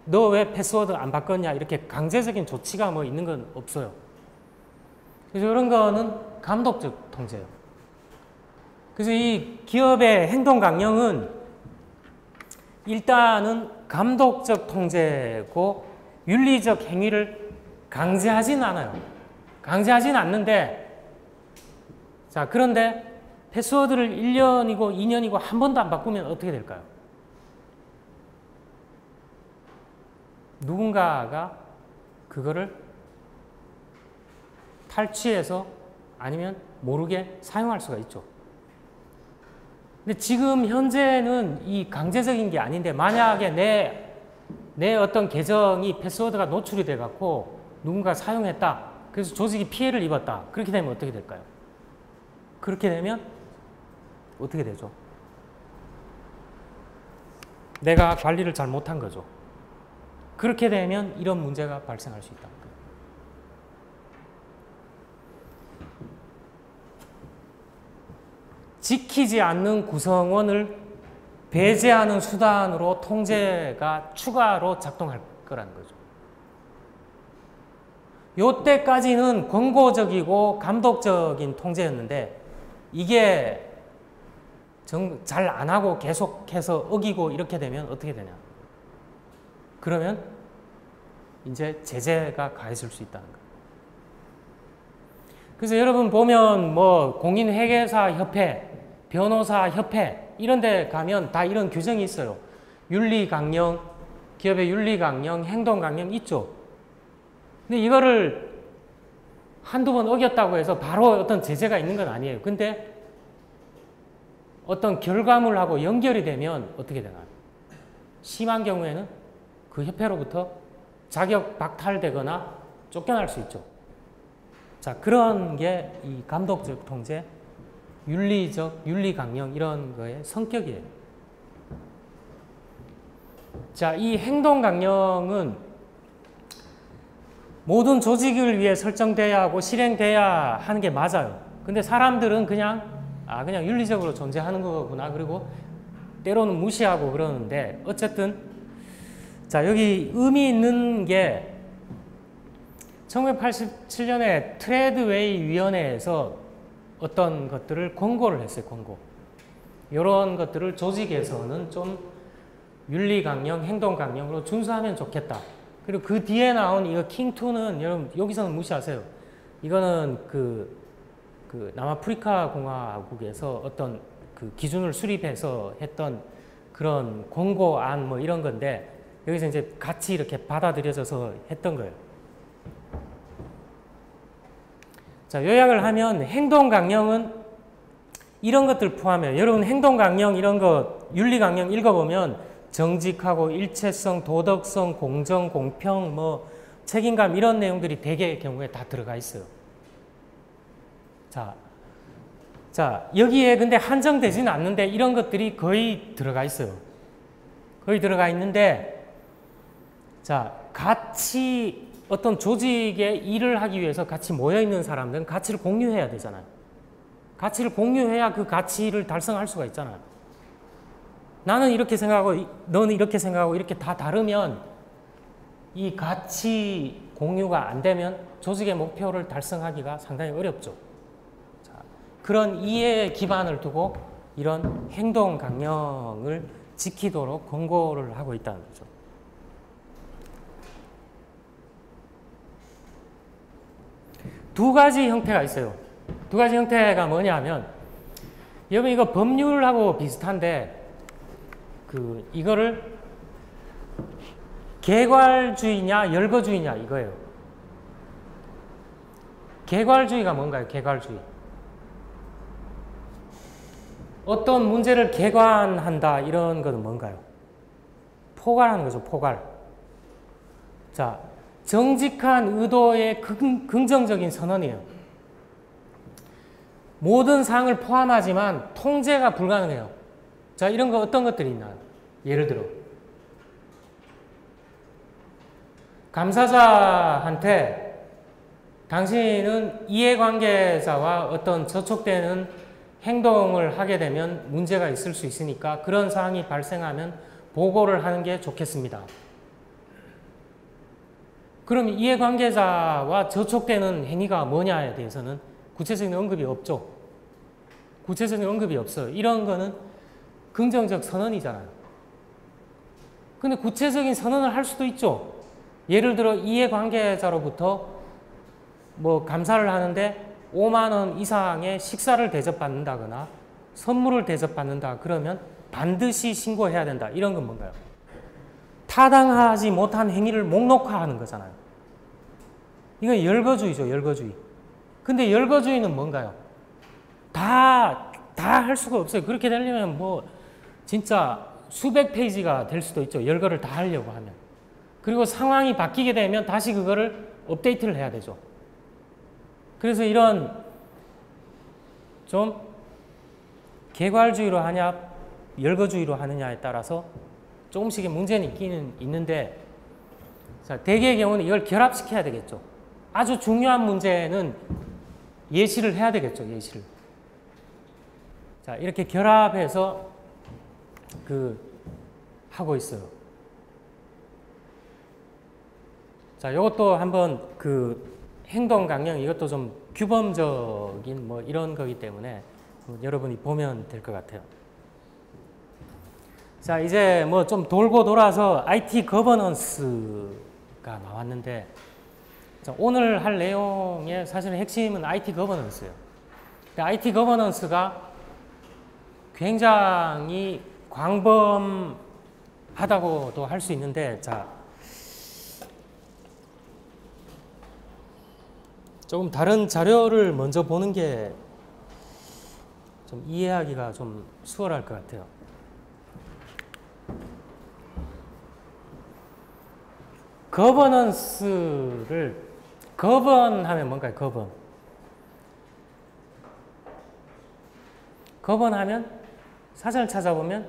너 왜 패스워드 안 바꿨냐, 이렇게 강제적인 조치가 뭐 있는 건 없어요. 그래서 이런 거는 감독적 통제예요. 그래서 이 기업의 행동 강령은 일단은 감독적 통제고, 윤리적 행위를 강제하진 않아요. 강제하진 않는데, 자, 그런데 패스워드를 1년이고 2년이고 한 번도 안 바꾸면 어떻게 될까요? 누군가가 그거를 탈취해서 아니면 모르게 사용할 수가 있죠. 근데 지금 현재는 이 강제적인 게 아닌데, 만약에 내 어떤 계정이 패스워드가 노출이 돼 갖고 누군가 사용했다. 그래서 조직이 피해를 입었다. 그렇게 되면 어떻게 될까요? 그렇게 되면 어떻게 되죠? 내가 관리를 잘 못한 거죠. 그렇게 되면 이런 문제가 발생할 수 있다. 지키지 않는 구성원을 배제하는 수단으로 통제가 추가로 작동할 거라는 거죠. 요때까지는 권고적이고 감독적인 통제였는데, 이게 잘 안 하고 계속해서 어기고 이렇게 되면 어떻게 되냐? 그러면 이제 제재가 가해질 수 있다는 거예요. 그래서 여러분 보면 뭐 공인회계사 협회, 변호사 협회 이런 데 가면 다 이런 규정이 있어요. 윤리강령, 기업의 윤리강령, 행동강령 있죠. 근데 이거를 한두 번 어겼다고 해서 바로 어떤 제재가 있는 건 아니에요. 근데 어떤 결과물하고 연결이 되면 어떻게 되나요? 심한 경우에는 그 협회로부터 자격 박탈되거나 쫓겨날 수 있죠. 자, 그런 게 이 감독적 통제, 윤리적, 윤리강령 이런 거의 성격이에요. 자, 이 행동강령은 모든 조직을 위해 설정돼야 하고 실행돼야 하는 게 맞아요. 근데 사람들은 그냥 윤리적으로 존재하는 거구나. 그리고 때로는 무시하고 그러는데, 어쨌든 자, 여기 의미 있는 게 1987년에 트레드웨이 위원회에서 어떤 것들을 권고를 했어요. 권고. 이런 것들을 조직에서는 좀 윤리강령, 행동강령으로 준수하면 좋겠다. 그리고 그 뒤에 나온 이거 킹2는 여러분 여기서는 무시하세요. 이거는 그 남아프리카 공화국에서 어떤 그 기준을 수립해서 했던 그런 권고안 뭐 이런 건데, 여기서 이제 같이 이렇게 받아들여져서 했던 거예요. 자, 요약을 하면 행동강령은 이런 것들 포함해요. 여러분 행동강령 이런 거 윤리강령 읽어보면 정직하고 일체성, 도덕성, 공정, 공평, 뭐 책임감 이런 내용들이 대개의 경우에 다 들어가 있어요. 자, 여기에 근데 한정되지는 않는데 이런 것들이 거의 들어가 있어요. 거의 들어가 있는데, 자, 같이 어떤 조직의 일을 하기 위해서 같이 모여있는 사람들은 가치를 공유해야 되잖아요. 가치를 공유해야 그 가치를 달성할 수가 있잖아요. 나는 이렇게 생각하고 너는 이렇게 생각하고 이렇게 다 다르면 이 가치 공유가 안 되면 조직의 목표를 달성하기가 상당히 어렵죠. 자, 그런 이해의 기반을 두고 이런 행동 강령을 지키도록 권고를 하고 있다는 거죠. 두 가지 형태가 있어요. 두 가지 형태가 뭐냐면, 여러분 이거 법률하고 비슷한데 이거를 개괄주의냐 열거주의냐 이거예요. 개괄주의가 뭔가요? 개괄주의. 어떤 문제를 개관한다 이런 것은 뭔가요? 포괄하는 거죠. 포괄. 자, 정직한 의도의 긍정적인 선언이에요. 모든 사항을 포함하지만 통제가 불가능해요. 자, 이런 거 어떤 것들이 있나요? 예를 들어 감사자한테 당신은 이해관계자와 어떤 저촉되는 행동을 하게 되면 문제가 있을 수 있으니까 그런 사항이 발생하면 보고를 하는 게 좋겠습니다. 그럼 이해관계자와 저촉되는 행위가 뭐냐에 대해서는 구체적인 언급이 없죠. 구체적인 언급이 없어요. 이런 거는 긍정적 선언이잖아요. 근데 구체적인 선언을 할 수도 있죠. 예를 들어 이해관계자로부터 뭐 감사를 하는데 5만 원 이상의 식사를 대접받는다거나 선물을 대접받는다 그러면 반드시 신고해야 된다. 이런 건 뭔가요? 타당하지 못한 행위를 목록화하는 거잖아요. 이건 열거주의죠. 열거주의. 근데 열거주의는 뭔가요? 다 할 수가 없어요. 그렇게 되려면 뭐 진짜 수백 페이지가 될 수도 있죠. 열거를 다 하려고 하면. 그리고 상황이 바뀌게 되면 다시 그거를 업데이트를 해야 되죠. 그래서 이런 좀 개괄주의로 하냐 열거주의로 하느냐에 따라서 조금씩의 문제는 있기는 있는데, 자, 대개의 경우는 이걸 결합시켜야 되겠죠. 아주 중요한 문제는 예시를 해야 되겠죠. 예시를. 자, 이렇게 결합해서 하고 있어요. 자, 이것도 한번 행동 강령 이것도 좀 규범적인 뭐 이런 거기 때문에 여러분이 보면 될 것 같아요. 자, 이제 뭐 좀 돌고 돌아서 IT 거버넌스가 나왔는데, 자, 오늘 할 내용의 사실은 핵심은 IT 거버넌스예요. IT 거버넌스가 굉장히 광범하다고도 할 수 있는데, 자, 조금 다른 자료를 먼저 보는 게 좀 이해하기가 좀 수월할 것 같아요. 거버넌스를 거번하면 뭔가요? 거번하면 사전을 찾아보면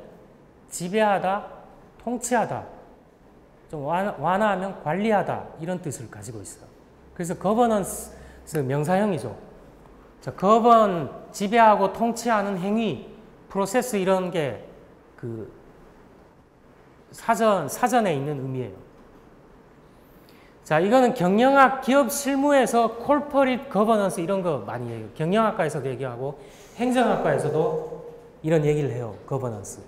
지배하다, 통치하다, 좀 완화하면 관리하다 이런 뜻을 가지고 있어요. 그래서 거버넌스 명사형이죠. 자, 거번, 지배하고 통치하는 행위, 프로세스 이런 게 사전에 있는 의미예요. 자, 이거는 경영학 기업 실무에서 corporate governance 이런 거 많이 해요. 경영학과에서도 얘기하고 행정학과에서도 이런 얘기를 해요. governance.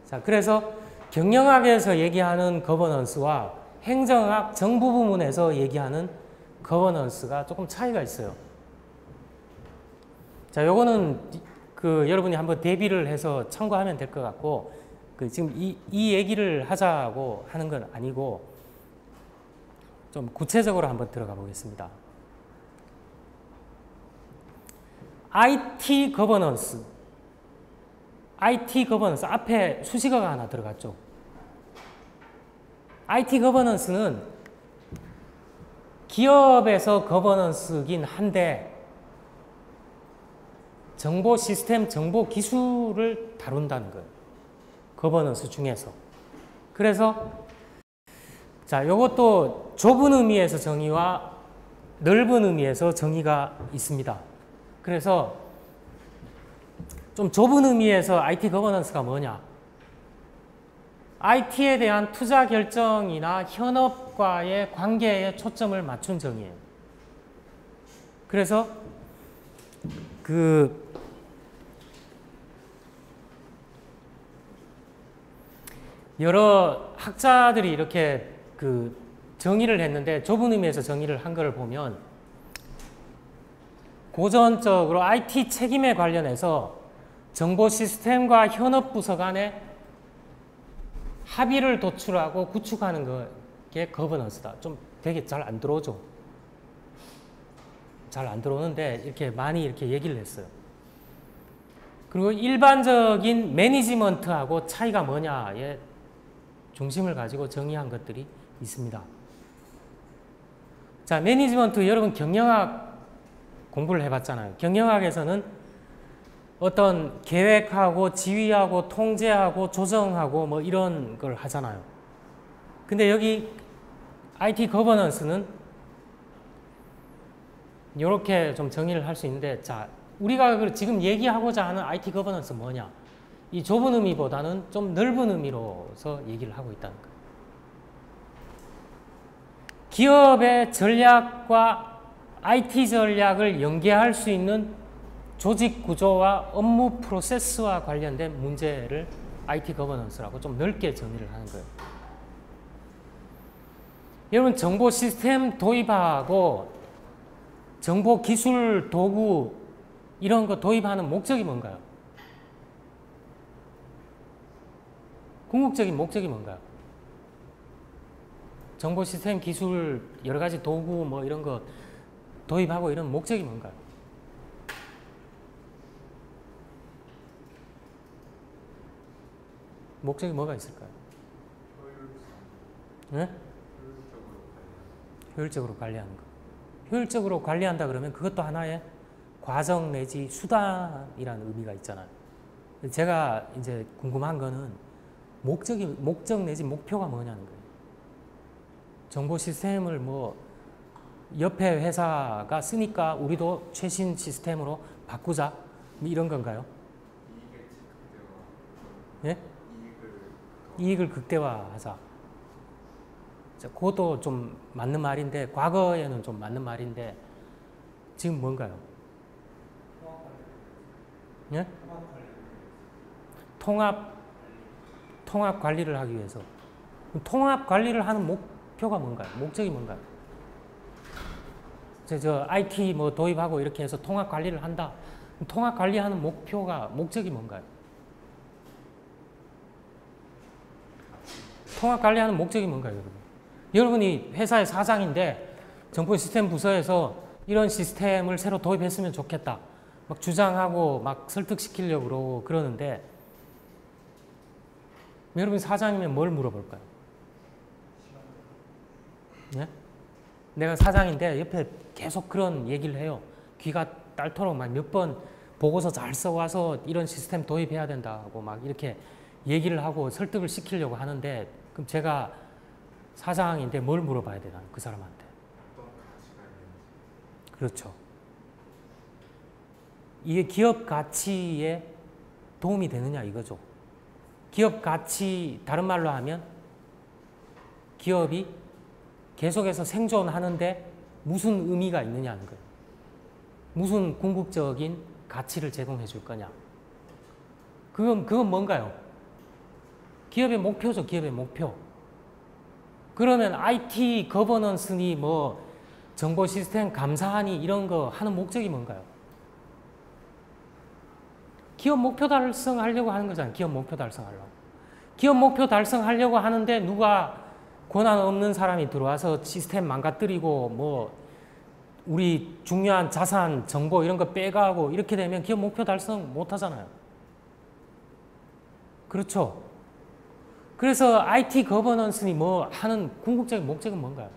자, 그래서 경영학에서 얘기하는 governance와 행정학 정부 부문에서 얘기하는 governance가 조금 차이가 있어요. 자, 요거는 여러분이 한번 대비를 해서 참고하면 될 것 같고, 지금 이 얘기를 하자고 하는 건 아니고 좀 구체적으로 한번 들어가 보겠습니다. IT 거버넌스. IT 거버넌스 앞에 수식어가 하나 들어갔죠. IT 거버넌스는 기업에서 거버넌스긴 한데 정보 시스템, 정보 기술을 다룬다는 거예요. 거버넌스 중에서. 그래서 자, 요것도 좁은 의미에서 정의와 넓은 의미에서 정의가 있습니다. 그래서 좀 좁은 의미에서 IT 거버넌스가 뭐냐? IT에 대한 투자 결정이나 현업과의 관계에 초점을 맞춘 정의예요. 그래서 여러 학자들이 이렇게 정의를 했는데, 좁은 의미에서 정의를 한 거를 보면 고전적으로 IT 책임에 관련해서 정보 시스템과 현업 부서 간에 합의를 도출하고 구축하는 게 거버넌스다. 좀 되게 잘 안 들어오죠. 잘 안 들어오는데 이렇게 많이 이렇게 얘기를 했어요. 그리고 일반적인 매니지먼트하고 차이가 뭐냐에 중심을 가지고 정의한 것들이 있습니다. 자, 매니지먼트 여러분 경영학 공부를 해봤잖아요. 경영학에서는 어떤 계획하고 지휘하고 통제하고 조정하고 뭐 이런 걸 하잖아요. 근데 여기 IT 거버넌스는 이렇게 좀 정의를 할 수 있는데, 자, 우리가 지금 얘기하고자 하는 IT 거버넌스 뭐냐? 이 좁은 의미보다는 좀 넓은 의미로서 얘기를 하고 있다는 거예요. 기업의 전략과 IT 전략을 연계할 수 있는 조직 구조와 업무 프로세스와 관련된 문제를 IT 거버넌스라고 좀 넓게 정의를 하는 거예요. 여러분, 정보 시스템 도입하고 정보 기술 도구 이런 거 도입하는 목적이 뭔가요? 궁극적인 목적이 뭔가요? 정보 시스템 기술 여러 가지 도구 뭐 이런 거 도입하고 이런 목적이 뭔가요? 목적이 뭐가 있을까요? 네? 효율적으로 관리하는 거. 효율적으로 관리한다 그러면 그것도 하나의 과정 내지 수단이라는 의미가 있잖아요. 제가 이제 궁금한 거는 목적 내지 목표가 뭐냐는 거예요. 정보 시스템을 뭐 옆에 회사가 쓰니까 우리도 최신 시스템으로 바꾸자 이런 건가요? 예? 이익을 극대화하자. 그것도 좀 맞는 말인데, 과거에는 좀 맞는 말인데 지금 뭔가요? 예? 통합 관리를 하기 위해서. 통합 관리를 하는 목표가 뭔가요? 목적이 뭔가요? 저 IT 뭐 도입하고 이렇게 해서 통합 관리를 한다. 통합 관리하는 목적이 뭔가요? 통합 관리하는 목적이 뭔가요, 여러분? 여러분이 회사의 사장인데 정보 시스템 부서에서 이런 시스템을 새로 도입했으면 좋겠다. 막 주장하고 막 설득시키려고 그러는데, 여러분 사장이면 뭘 물어볼까요? 네? 내가 사장인데 옆에 계속 그런 얘기를 해요. 귀가 딸토록 막 몇 번 보고서 잘 써와서 이런 시스템 도입해야 된다고 막 이렇게 얘기를 하고 설득을 시키려고 하는데, 그럼 제가 사장인데 뭘 물어봐야 되나, 그 사람한테? 그렇죠. 이게 기업 가치에 도움이 되느냐 이거죠. 기업 가치, 다른 말로 하면 기업이 계속해서 생존하는데 무슨 의미가 있느냐는 거예요. 무슨 궁극적인 가치를 제공해 줄 거냐. 그건 뭔가요? 기업의 목표죠, 기업의 목표. 그러면 IT 거버넌스니 뭐 정보 시스템 감사하니 이런 거 하는 목적이 뭔가요? 기업 목표 달성하려고 하는 거잖아요. 기업 목표 달성하려고. 기업 목표 달성하려고 하는데 누가 권한 없는 사람이 들어와서 시스템 망가뜨리고 뭐 우리 중요한 자산, 정보 이런 거 빼가고 이렇게 되면 기업 목표 달성 못 하잖아요. 그렇죠? 그래서 IT 거버넌스니 뭐 하는 궁극적인 목적은 뭔가요?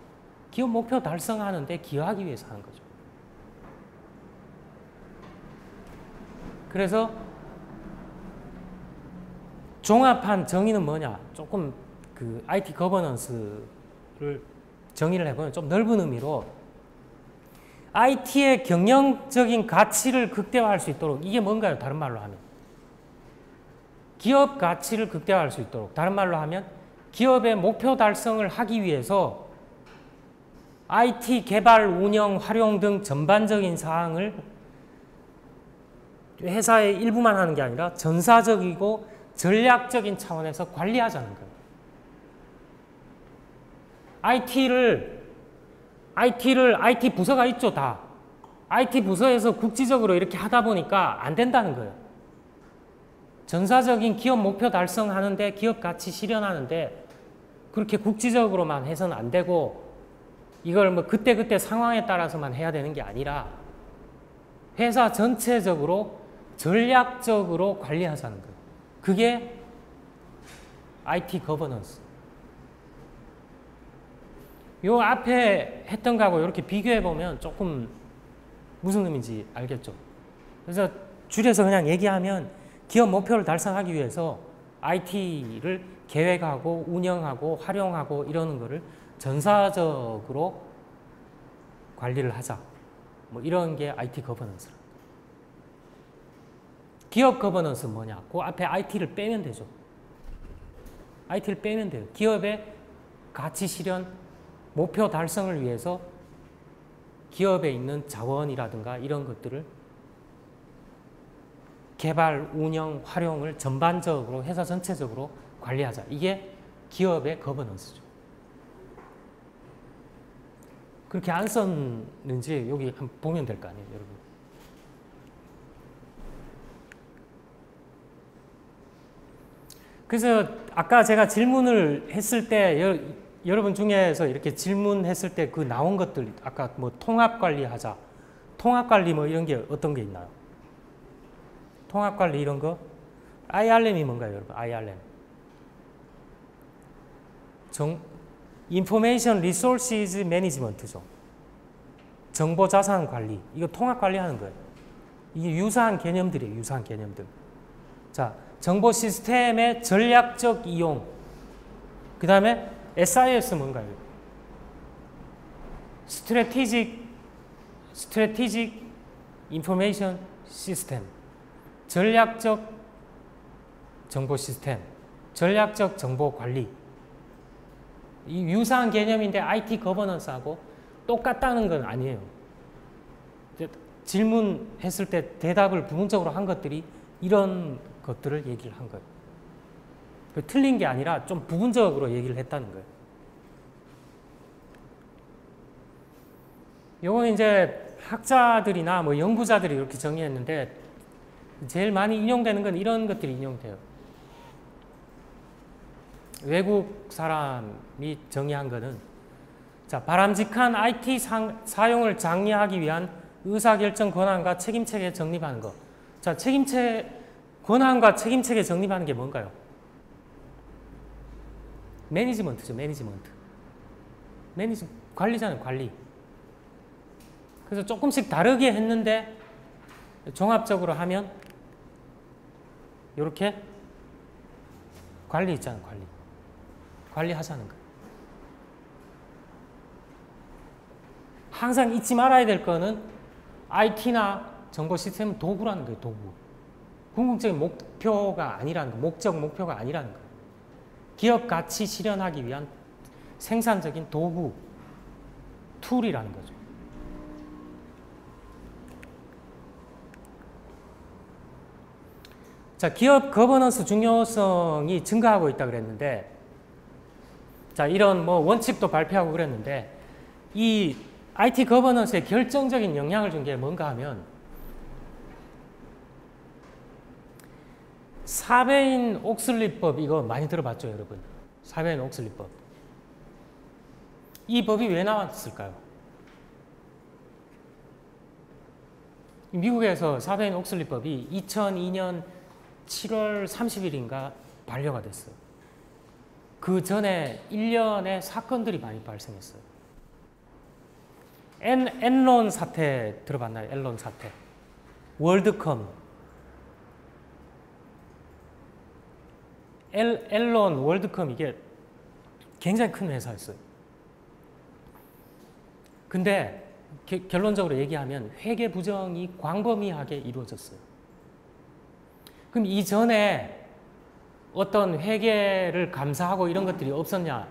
기업 목표 달성하는데 기여하기 위해서 하는 거죠. 그래서 종합한 정의는 뭐냐? 조금 그 IT 거버넌스를 정의를 해보면 좀 넓은 의미로 IT의 경영적인 가치를 극대화할 수 있도록, 이게 뭔가요? 다른 말로 하면 기업 가치를 극대화할 수 있도록, 다른 말로 하면 기업의 목표 달성을 하기 위해서 IT 개발, 운영, 활용 등 전반적인 사항을 회사의 일부만 하는 게 아니라 전사적이고 전략적인 차원에서 관리하자는 거예요. IT 부서가 있죠, 다. IT 부서에서 국지적으로 이렇게 하다 보니까 안 된다는 거예요. 전사적인 기업 목표 달성하는데 기업 가치 실현하는데 그렇게 국지적으로만 해서는 안 되고 이걸 뭐 그때그때 상황에 따라서만 해야 되는 게 아니라 회사 전체적으로 전략적으로 관리하자는 거예요. 그게 IT 거버넌스. 요 앞에 했던 거하고 이렇게 비교해 보면 조금 무슨 의미인지 알겠죠? 그래서 줄여서 그냥 얘기하면 기업 목표를 달성하기 위해서 IT를 계획하고 운영하고 활용하고 이러는 거를 전사적으로 관리를 하자. 뭐 이런 게 IT 거버넌스라. 기업 거버넌스는 뭐냐? 그 앞에 IT를 빼면 되죠. IT를 빼면 돼요. 기업의 가치 실현, 목표 달성을 위해서 기업에 있는 자원이라든가 이런 것들을 개발, 운영, 활용을 전반적으로 회사 전체적으로 관리하자. 이게 기업의 거버넌스죠. 그렇게 안 썼는지 여기 한번 보면 될 거 아니에요, 여러분. 그래서 아까 제가 질문을 했을 때 여러분 중에서 이렇게 질문했을 때 그 나온 것들 아까 뭐 통합관리하자. 통합관리 뭐 이런 게 어떤 게 있나요? 통합관리 이런 거? IRM이 뭔가요, 여러분? IRM. Information Resources Management죠. 정보자산 관리. 이거 통합관리하는 거예요. 이게 유사한 개념들이에요. 유사한 개념들. 자, 정보 시스템의 전략적 이용. 그 다음에 SIS 뭔가요? Strategic Information System. 전략적 정보 시스템. 전략적 정보 관리. 이 유사한 개념인데 IT 거버넌스하고 똑같다는 건 아니에요. 질문했을 때 대답을 부분적으로 한 것들이 이런 것들을 얘기를 한 거예요. 틀린 게 아니라 좀 부분적으로 얘기를 했다는 거예요. 요건 이제 학자들이나 뭐 연구자들이 이렇게 정의했는데 제일 많이 인용되는 건 이런 것들이 인용돼요. 외국 사람이 정의한 거는 자, 바람직한 IT 사용을 장려하기 위한 의사결정 권한과 책임체계 정립하는 것. 자, 권한과 책임체계 정립하는 게 뭔가요? 매니지먼트죠, 매니지먼트. 관리자는 관리. 그래서 조금씩 다르게 했는데 종합적으로 하면 이렇게 관리 있잖아요, 관리. 관리하자는 거예요. 항상 잊지 말아야 될 거는 IT나 정보 시스템은 도구라는 거예요, 도구. 궁극적인 목표가 아니라는 거, 목표가 아니라는 거예요. 기업 가치 실현하기 위한 생산적인 도구, 툴이라는 거죠. 자, 기업 거버넌스 중요성이 증가하고 있다 그랬는데, 자, 이런 뭐 원칙도 발표하고 그랬는데, 이 IT 거버넌스에 결정적인 영향을 준 게 뭔가 하면, 사베인-옥슬리법 이거 많이 들어봤죠, 여러분? 사베인-옥슬리법. 이 법이 왜 나왔을까요? 미국에서 사베인-옥슬리법이 2002년 7월 30일인가 반려가 됐어요. 그 전에 1년에 사건들이 많이 발생했어요. 엔론 사태 들어봤나요? 엔론 사태. 월드컴. 엔론, 월드컴 이게 굉장히 큰 회사였어요. 근데 결론적으로 얘기하면 회계 부정이 광범위하게 이루어졌어요. 그럼 이전에 어떤 회계를 감사하고 이런 것들이 없었냐?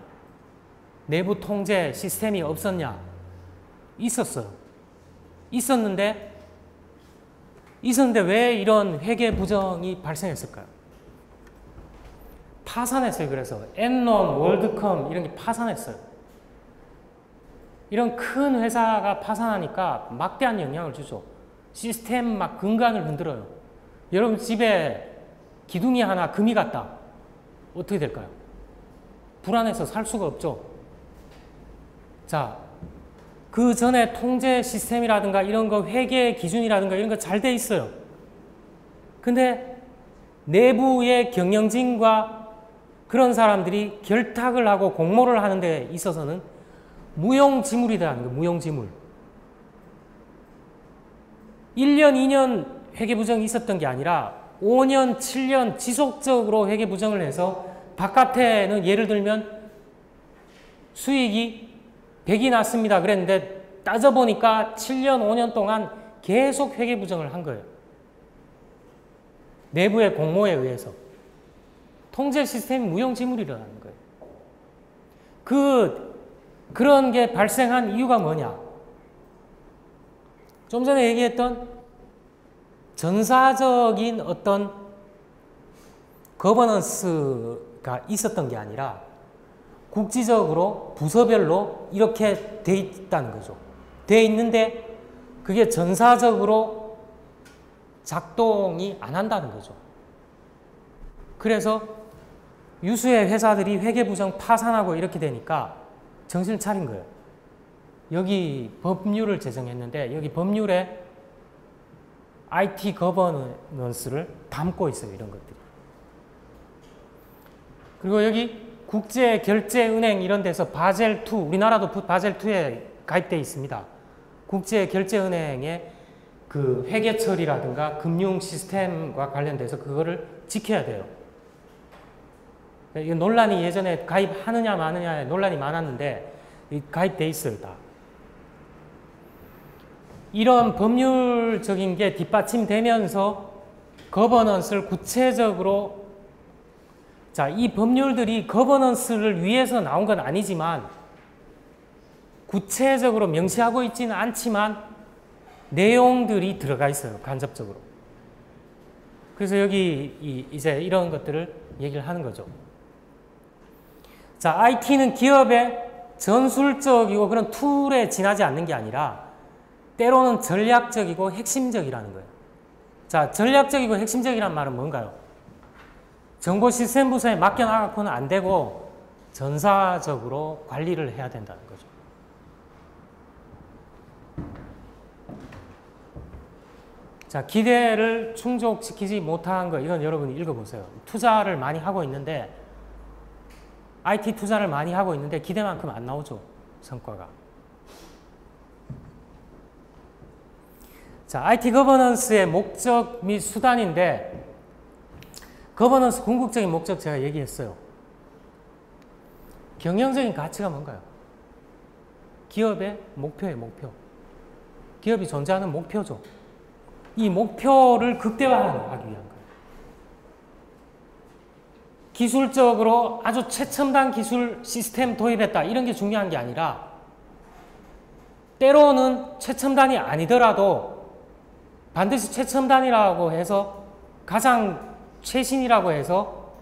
내부 통제 시스템이 없었냐? 있었어요. 있었는데 왜 이런 회계 부정이 발생했을까요? 파산했어요. 그래서 엔론, 월드컴 이런 게 파산했어요. 이런 큰 회사가 파산하니까 막대한 영향을 주죠. 시스템 막 근간을 흔들어요. 여러분 집에 기둥이 하나 금이 갔다. 어떻게 될까요? 불안해서 살 수가 없죠. 자, 그 전에 통제 시스템이라든가 이런 거 회계 기준이라든가 이런 거 잘 돼 있어요. 근데 내부의 경영진과 그런 사람들이 결탁을 하고 공모를 하는 데 있어서는 무용지물이라는 거예요. 무용지물. 1년, 2년 회계부정이 있었던 게 아니라 5년, 7년 지속적으로 회계부정을 해서 바깥에는 예를 들면 수익이 100이 났습니다. 그랬는데 따져보니까 7년, 5년 동안 계속 회계부정을 한 거예요. 내부의 공모에 의해서. 통제 시스템이 무용지물이라는 거예요. 그런 게 발생한 이유가 뭐냐? 좀 전에 얘기했던 전사적인 어떤 거버넌스가 있었던 게 아니라 국지적으로 부서별로 이렇게 돼 있다는 거죠. 돼 있는데 그게 전사적으로 작동이 안 한다는 거죠. 그래서 유수의 회사들이 회계부정 파산하고 이렇게 되니까 정신을 차린 거예요. 여기 법률을 제정했는데 여기 법률에 IT 거버넌스를 담고 있어요. 이런 것들이. 그리고 여기 국제결제은행 이런 데서 바젤2, 우리나라도 바젤2에 가입되어 있습니다. 국제결제은행의 그 회계 처리라든가 금융 시스템과 관련돼서 그거를 지켜야 돼요. 이 논란이 예전에 가입하느냐 마느냐에 논란이 많았는데 가입돼 있어요. 다. 이런 법률적인 게 뒷받침되면서 거버넌스를 구체적으로 자, 이 법률들이 거버넌스를 위해서 나온 건 아니지만 구체적으로 명시하고 있지는 않지만 내용들이 들어가 있어요. 간접적으로. 그래서 여기 이제 이런 것들을 얘기를 하는 거죠. 자, IT는 기업의 전술적이고 그런 툴에 지나지 않는 게 아니라 때로는 전략적이고 핵심적이라는 거예요. 자, 전략적이고 핵심적이란 말은 뭔가요? 정보 시스템 부서에 맡겨놔갖고는 안 되고 전사적으로 관리를 해야 된다는 거죠. 자, 기대를 충족시키지 못한 거, 이건 여러분이 읽어보세요. 투자를 많이 하고 있는데, IT 투자를 많이 하고 있는데 기대만큼 안 나오죠, 성과가. 자, IT 거버넌스의 목적 및 수단인데, 거버넌스 궁극적인 목적 제가 얘기했어요. 경영적인 가치가 뭔가요? 기업의 목표예요, 목표. 기업이 존재하는 목표죠. 이 목표를 극대화하기 위한 거예요. 기술적으로 아주 최첨단 기술 시스템 도입했다. 이런 게 중요한 게 아니라 때로는 최첨단이 아니더라도 반드시 최첨단이라고 해서 가장 최신이라고 해서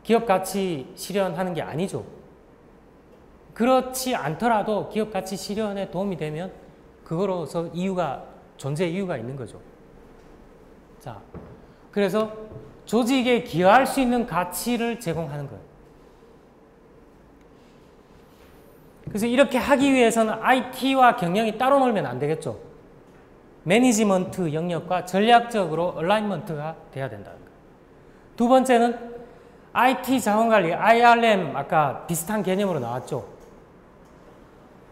기업 가치 실현하는 게 아니죠. 그렇지 않더라도 기업 가치 실현에 도움이 되면 그거로서 존재 이유가 있는 거죠. 자, 그래서 조직에 기여할 수 있는 가치를 제공하는 거예요. 그래서 이렇게 하기 위해서는 IT와 경영이 따로 놀면 안 되겠죠. 매니지먼트 영역과 전략적으로 얼라인먼트가 돼야 된다는 거예요. 두 번째는 IT 자원관리, IRM, 아까 비슷한 개념으로 나왔죠.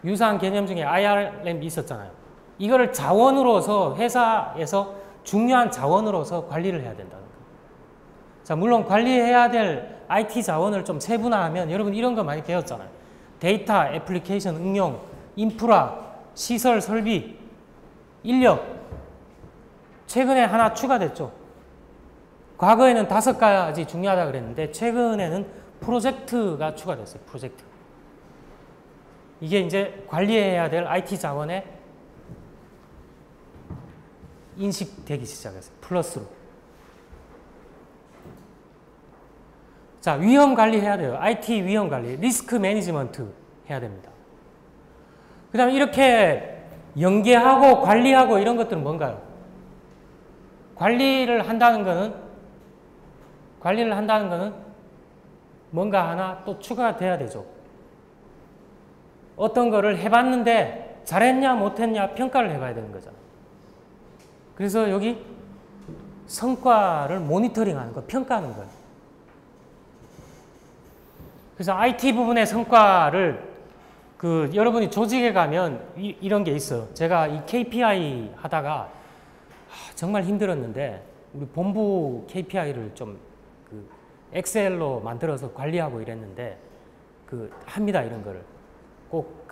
유사한 개념 중에 IRM이 있었잖아요. 이거를 자원으로서 회사에서 중요한 자원으로서 관리를 해야 된다는 거예요. 자, 물론 관리해야 될 IT 자원을 좀 세분화하면 여러분 이런 거 많이 배웠잖아요. 데이터, 애플리케이션, 응용, 인프라, 시설, 설비, 인력. 최근에 하나 추가됐죠. 과거에는 5가지 중요하다 그랬는데 최근에는 프로젝트가 추가됐어요. 프로젝트. 이게 이제 관리해야 될 IT 자원에 인식되기 시작했어요. 플러스로. 자, 위험 관리해야 돼요. IT 위험 관리, 리스크 매니지먼트 해야 됩니다. 그 다음에 이렇게 연계하고 관리하고 이런 것들은 뭔가요? 관리를 한다는 것은 관리를 한다는 것은 뭔가 하나 또 추가가 돼야 되죠. 어떤 거를 해봤는데 잘했냐 못했냐 평가를 해봐야 되는 거잖아. 그래서 여기 성과를 모니터링하는 거, 평가하는 거예요. 그래서 IT 부분의 성과를 여러분이 조직에 가면 이런 게 있어요. 제가 이 KPI 하다가 정말 힘들었는데 우리 본부 KPI를 좀 엑셀로 만들어서 관리하고 이랬는데 합니다. 이런 거를 꼭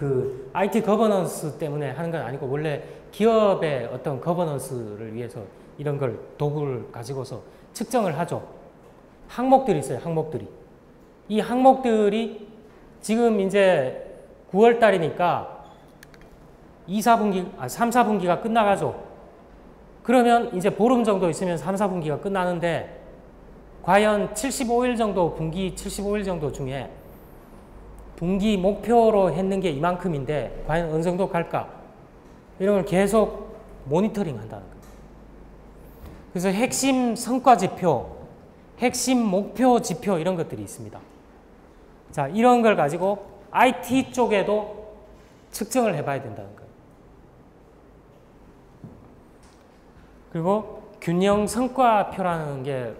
IT 거버넌스 때문에 하는 건 아니고 원래 기업의 어떤 거버넌스를 위해서 이런 걸 도구를 가지고서 측정을 하죠. 항목들이 있어요. 항목들이. 이 항목들이 지금 이제 9월 달이니까 3, 4분기가 끝나가죠. 그러면 이제 보름 정도 있으면 3, 4분기가 끝나는데 과연 75일 정도, 분기 75일 정도 중에 분기 목표로 했는 게 이만큼인데 과연 어느 정도 갈까? 이런 걸 계속 모니터링 한다는 거예요. 그래서 핵심 성과 지표, 핵심 목표 지표 이런 것들이 있습니다. 자, 이런 걸 가지고 IT 쪽에도 측정을 해봐야 된다는 거예요. 그리고 균형 성과표라는 게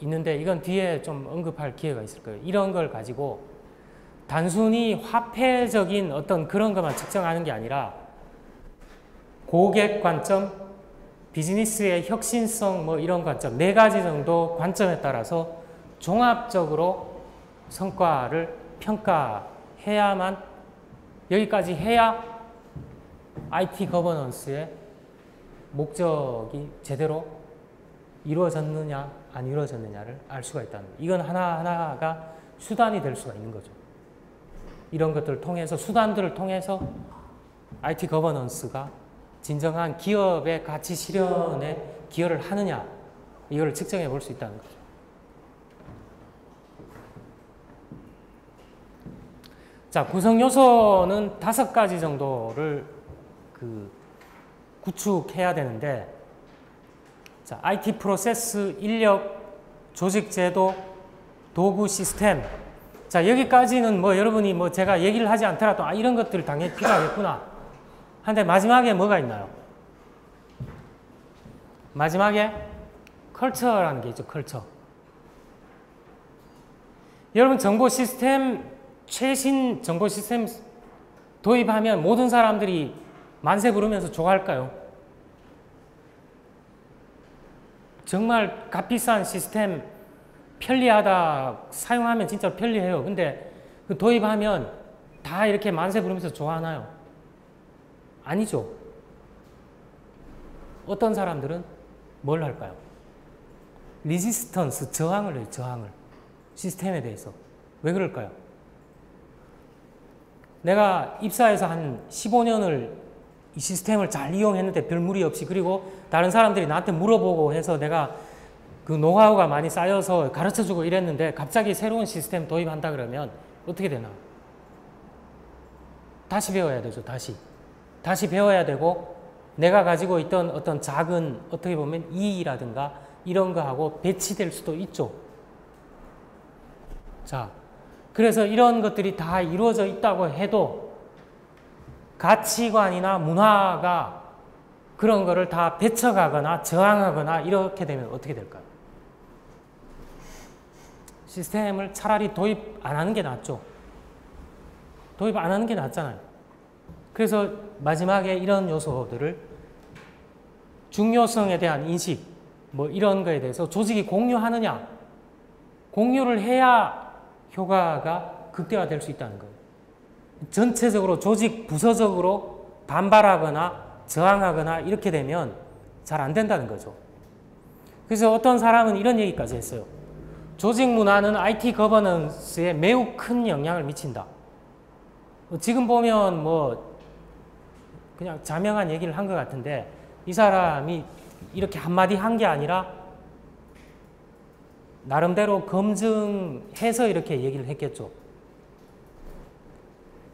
있는데 이건 뒤에 좀 언급할 기회가 있을 거예요. 이런 걸 가지고 단순히 화폐적인 어떤 그런 것만 측정하는 게 아니라 고객 관점, 비즈니스의 혁신성 뭐 이런 관점 4가지 정도 관점에 따라서 종합적으로 성과를 평가해야만 여기까지 해야 IT 거버넌스의 목적이 제대로 이루어졌느냐 안 이루어졌느냐를 알 수가 있다는 거예요. 이건 하나하나가 수단이 될 수가 있는 거죠. 이런 것들을 통해서 수단들을 통해서 IT 거버넌스가 진정한 기업의 가치 실현에 기여를 하느냐 이걸 측정해 볼 수 있다는 거죠. 자, 구성 요소는 5가지 정도를 구축해야 되는데, 자, IT 프로세스, 인력, 조직 제도, 도구 시스템. 자, 여기까지는 뭐 여러분이 뭐 제가 얘기를 하지 않더라도 이런 것들 당연히 필요하겠구나. 한데 마지막에 뭐가 있나요? 마지막에 컬처라는 게 있죠. 컬처. 여러분 정보 시스템 최신 정보 시스템 도입하면 모든 사람들이 만세 부르면서 좋아할까요? 정말 값비싼 시스템 편리하다 사용하면 진짜 편리해요. 근데 도입하면 다 이렇게 만세 부르면서 좋아하나요? 아니죠. 어떤 사람들은 뭘 할까요? 리지스턴스, 저항을 해요. 저항을. 시스템에 대해서. 왜 그럴까요? 내가 입사해서 한 15년을 이 시스템을 잘 이용했는데 별 무리 없이, 그리고 다른 사람들이 나한테 물어보고 해서 내가 그 노하우가 많이 쌓여서 가르쳐주고 이랬는데 갑자기 새로운 시스템 도입한다 그러면 어떻게 되나? 다시 배워야 되죠. 다시 배워야 되고, 내가 가지고 있던 어떤 작은 어떻게 보면 이의라든가 이런 거하고 배치될 수도 있죠. 자, 그래서 이런 것들이 다 이루어져 있다고 해도 가치관이나 문화가 그런 거를 다 배척하거나 저항하거나 이렇게 되면 어떻게 될까요? 시스템을 차라리 도입 안 하는 게 낫죠. 도입 안 하는 게 낫잖아요. 그래서 마지막에 이런 요소들을 중요성에 대한 인식, 뭐 이런 거에 대해서 조직이 공유하느냐, 공유를 해야 효과가 극대화될 수 있다는 거예요. 전체적으로 조직 부서적으로 반발하거나 저항하거나 이렇게 되면 잘 안 된다는 거죠. 그래서 어떤 사람은 이런 얘기까지 했어요. 조직 문화는 IT 거버넌스에 매우 큰 영향을 미친다. 지금 보면 뭐 그냥 자명한 얘기를 한 것 같은데 이 사람이 이렇게 한마디 한 게 아니라 나름대로 검증해서 이렇게 얘기를 했겠죠.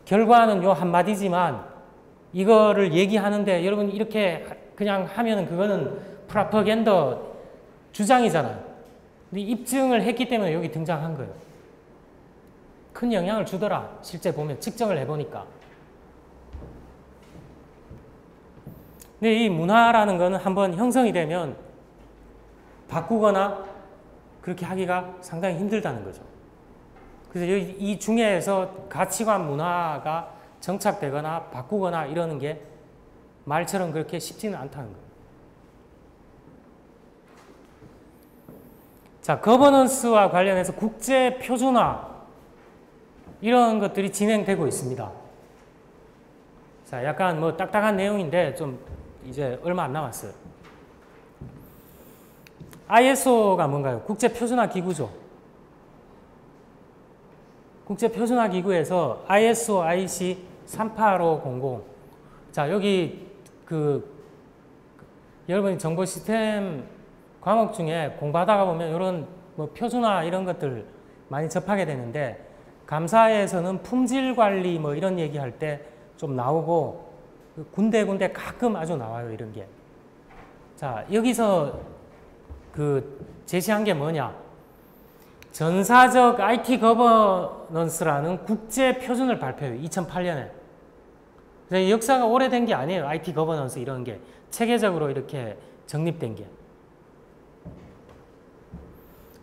결과는 요 한마디지만 이거를 얘기하는데 여러분 이렇게 그냥 하면 그거는 프로파간다 주장이잖아요. 근데 입증을 했기 때문에 여기 등장한 거예요. 큰 영향을 주더라. 실제 보면 측정을 해보니까. 근데 이 문화라는 거는 한번 형성이 되면 바꾸거나 그렇게 하기가 상당히 힘들다는 거죠. 그래서 이 중에서 가치관 문화가 정착되거나 바꾸거나 이러는 게 말처럼 그렇게 쉽지는 않다는 거예요. 자, 거버넌스와 관련해서 국제 표준화 이런 것들이 진행되고 있습니다. 자, 약간 뭐 딱딱한 내용인데 좀 이제 얼마 안 남았어요. ISO가 뭔가요? 국제 표준화 기구죠. 국제 표준화 기구에서 ISO IC 38500. 자, 여기 여러분이 정보 시스템 과목 중에 공부하다가 보면 이런 뭐 표준화 이런 것들 많이 접하게 되는데, 감사에서는 품질 관리 뭐 이런 얘기할 때 좀 나오고, 군데군데 가끔 아주 나와요, 이런 게. 자, 여기서 제시한 게 뭐냐? 전사적 IT 거버넌스라는 국제 표준을 발표해요, 2008년에. 역사가 오래된 게 아니에요, IT 거버넌스 이런 게. 체계적으로 이렇게 정립된 게.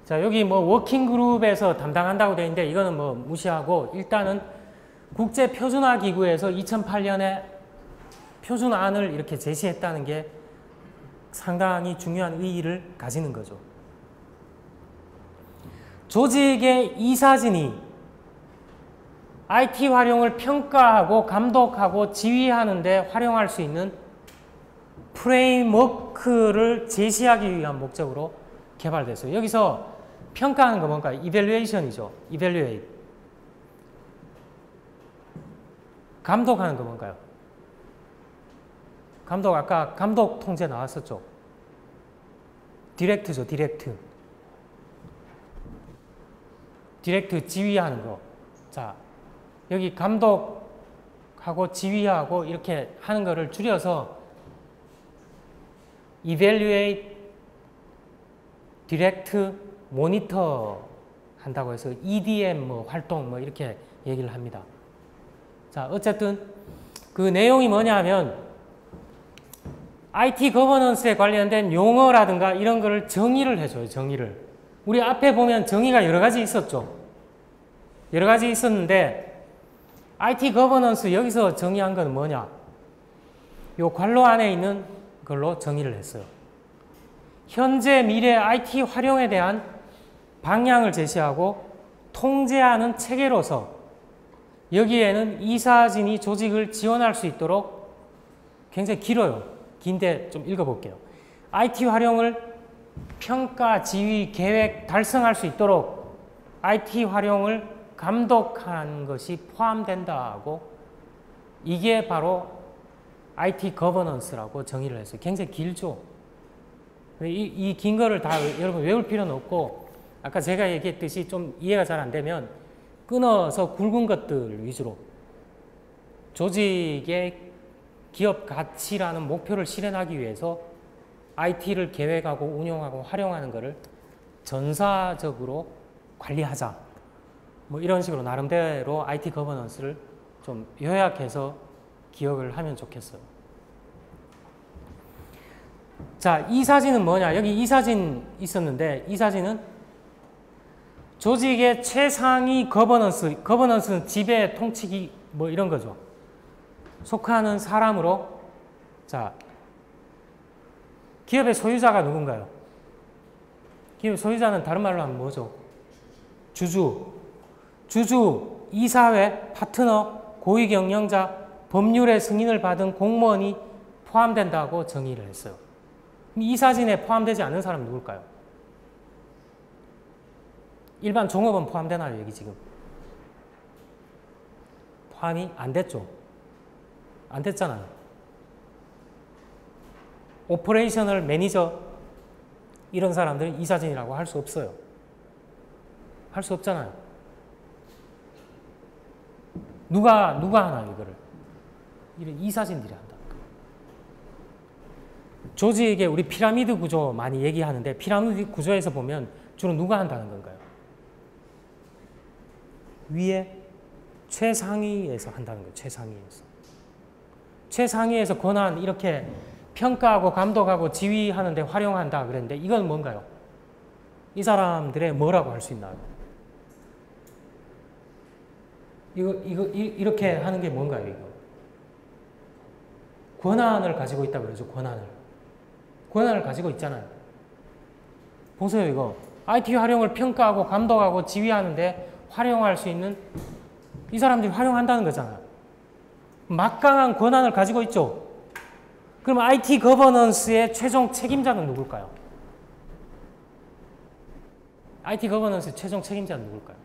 자, 여기 뭐 워킹 그룹에서 담당한다고 되어 있는데 이거는 뭐 무시하고, 일단은 국제 표준화 기구에서 2008년에 표준안을 이렇게 제시했다는 게 상당히 중요한 의의를 가지는 거죠. 조직의 이사진이 IT 활용을 평가하고 감독하고 지휘하는 데 활용할 수 있는 프레임워크를 제시하기 위한 목적으로 개발됐어요. 여기서 평가하는 거 뭔가 이밸류에이션이죠. 이밸류에이트. 감독하는 거 뭔가요? 감독, 아까 감독 통제 나왔었죠. 디렉트죠, 디렉트. 디렉트 지휘하는 거. 자, 여기 감독하고 지휘하고 이렇게 하는 거를 줄여서 evaluate, direct, monitor 한다고 해서 EDM 뭐 활동 뭐 이렇게 얘기를 합니다. 자, 어쨌든 그 내용이 뭐냐 하면 IT 거버넌스에 관련된 용어라든가 이런 거를 정의를 해줘요, 정의를. 우리 앞에 보면 정의가 여러 가지 있었죠. 여러 가지 있었는데 IT 거버넌스 여기서 정의한 건 뭐냐? 요 괄호 안에 있는 걸로 정의를 했어요. 현재 미래 IT 활용에 대한 방향을 제시하고 통제하는 체계로서 여기에는 이사진이 조직을 지원할 수 있도록, 굉장히 길어요. 긴데 좀 읽어볼게요. IT 활용을 평가, 지휘, 계획, 달성할 수 있도록 IT 활용을 감독하는 것이 포함된다고, 이게 바로 IT 거버넌스라고 정의를 했어요. 굉장히 길죠. 이 긴 거를 다 여러분 외울 필요는 없고, 아까 제가 얘기했듯이 좀 이해가 잘 안 되면 끊어서 굵은 것들 위주로 조직의 기업 가치라는 목표를 실현하기 위해서 IT를 계획하고 운용하고 활용하는 것을 전사적으로 관리하자. 뭐 이런 식으로 나름대로 IT 거버넌스를 좀 요약해서 기억을 하면 좋겠어요. 자, 이 사진은 뭐냐? 여기 이 사진 있었는데, 이 사진은 조직의 최상위 거버넌스, 거버넌스는 지배, 통치기 뭐 이런 거죠. 속하는 사람으로, 자, 기업의 소유자가 누군가요? 기업의 소유자는 다른 말로 하면 뭐죠? 주주, 이사회, 파트너, 고위 경영자, 법률의 승인을 받은 공무원이 포함된다고 정의를 했어요. 이 사진에 포함되지 않는 사람은 누굴까요? 일반 종업원 포함되나요, 여기 지금? 포함이 안 됐죠. 안 됐잖아요. 오퍼레이셔널 매니저 이런 사람들은 이사진이라고 할 수 없어요. 할 수 없잖아요. 누가 하나요, 이거를? 이사진들이 한다. 조직의 우리 피라미드 구조 많이 얘기하는데, 피라미드 구조에서 보면 주로 누가 한다는 건가요? 위에 최상위에서 한다는 거예요. 최상위에서. 최상위에서 권한 이렇게 평가하고 감독하고 지휘하는 데 활용한다 그랬는데 이건 뭔가요? 이 사람들의 뭐라고 할 수 있나요? 이렇게 하는 게 뭔가요, 이거? 권한을 가지고 있다 그러죠, 권한을. 권한을 가지고 있잖아요. 보세요, 이거. IT 활용을 평가하고 감독하고 지휘하는데 활용할 수 있는 이 사람들이 활용한다는 거잖아요. 막강한 권한을 가지고 있죠. 그럼 IT 거버넌스의 최종 책임자는 누굴까요? IT 거버넌스의 최종 책임자는 누굴까요?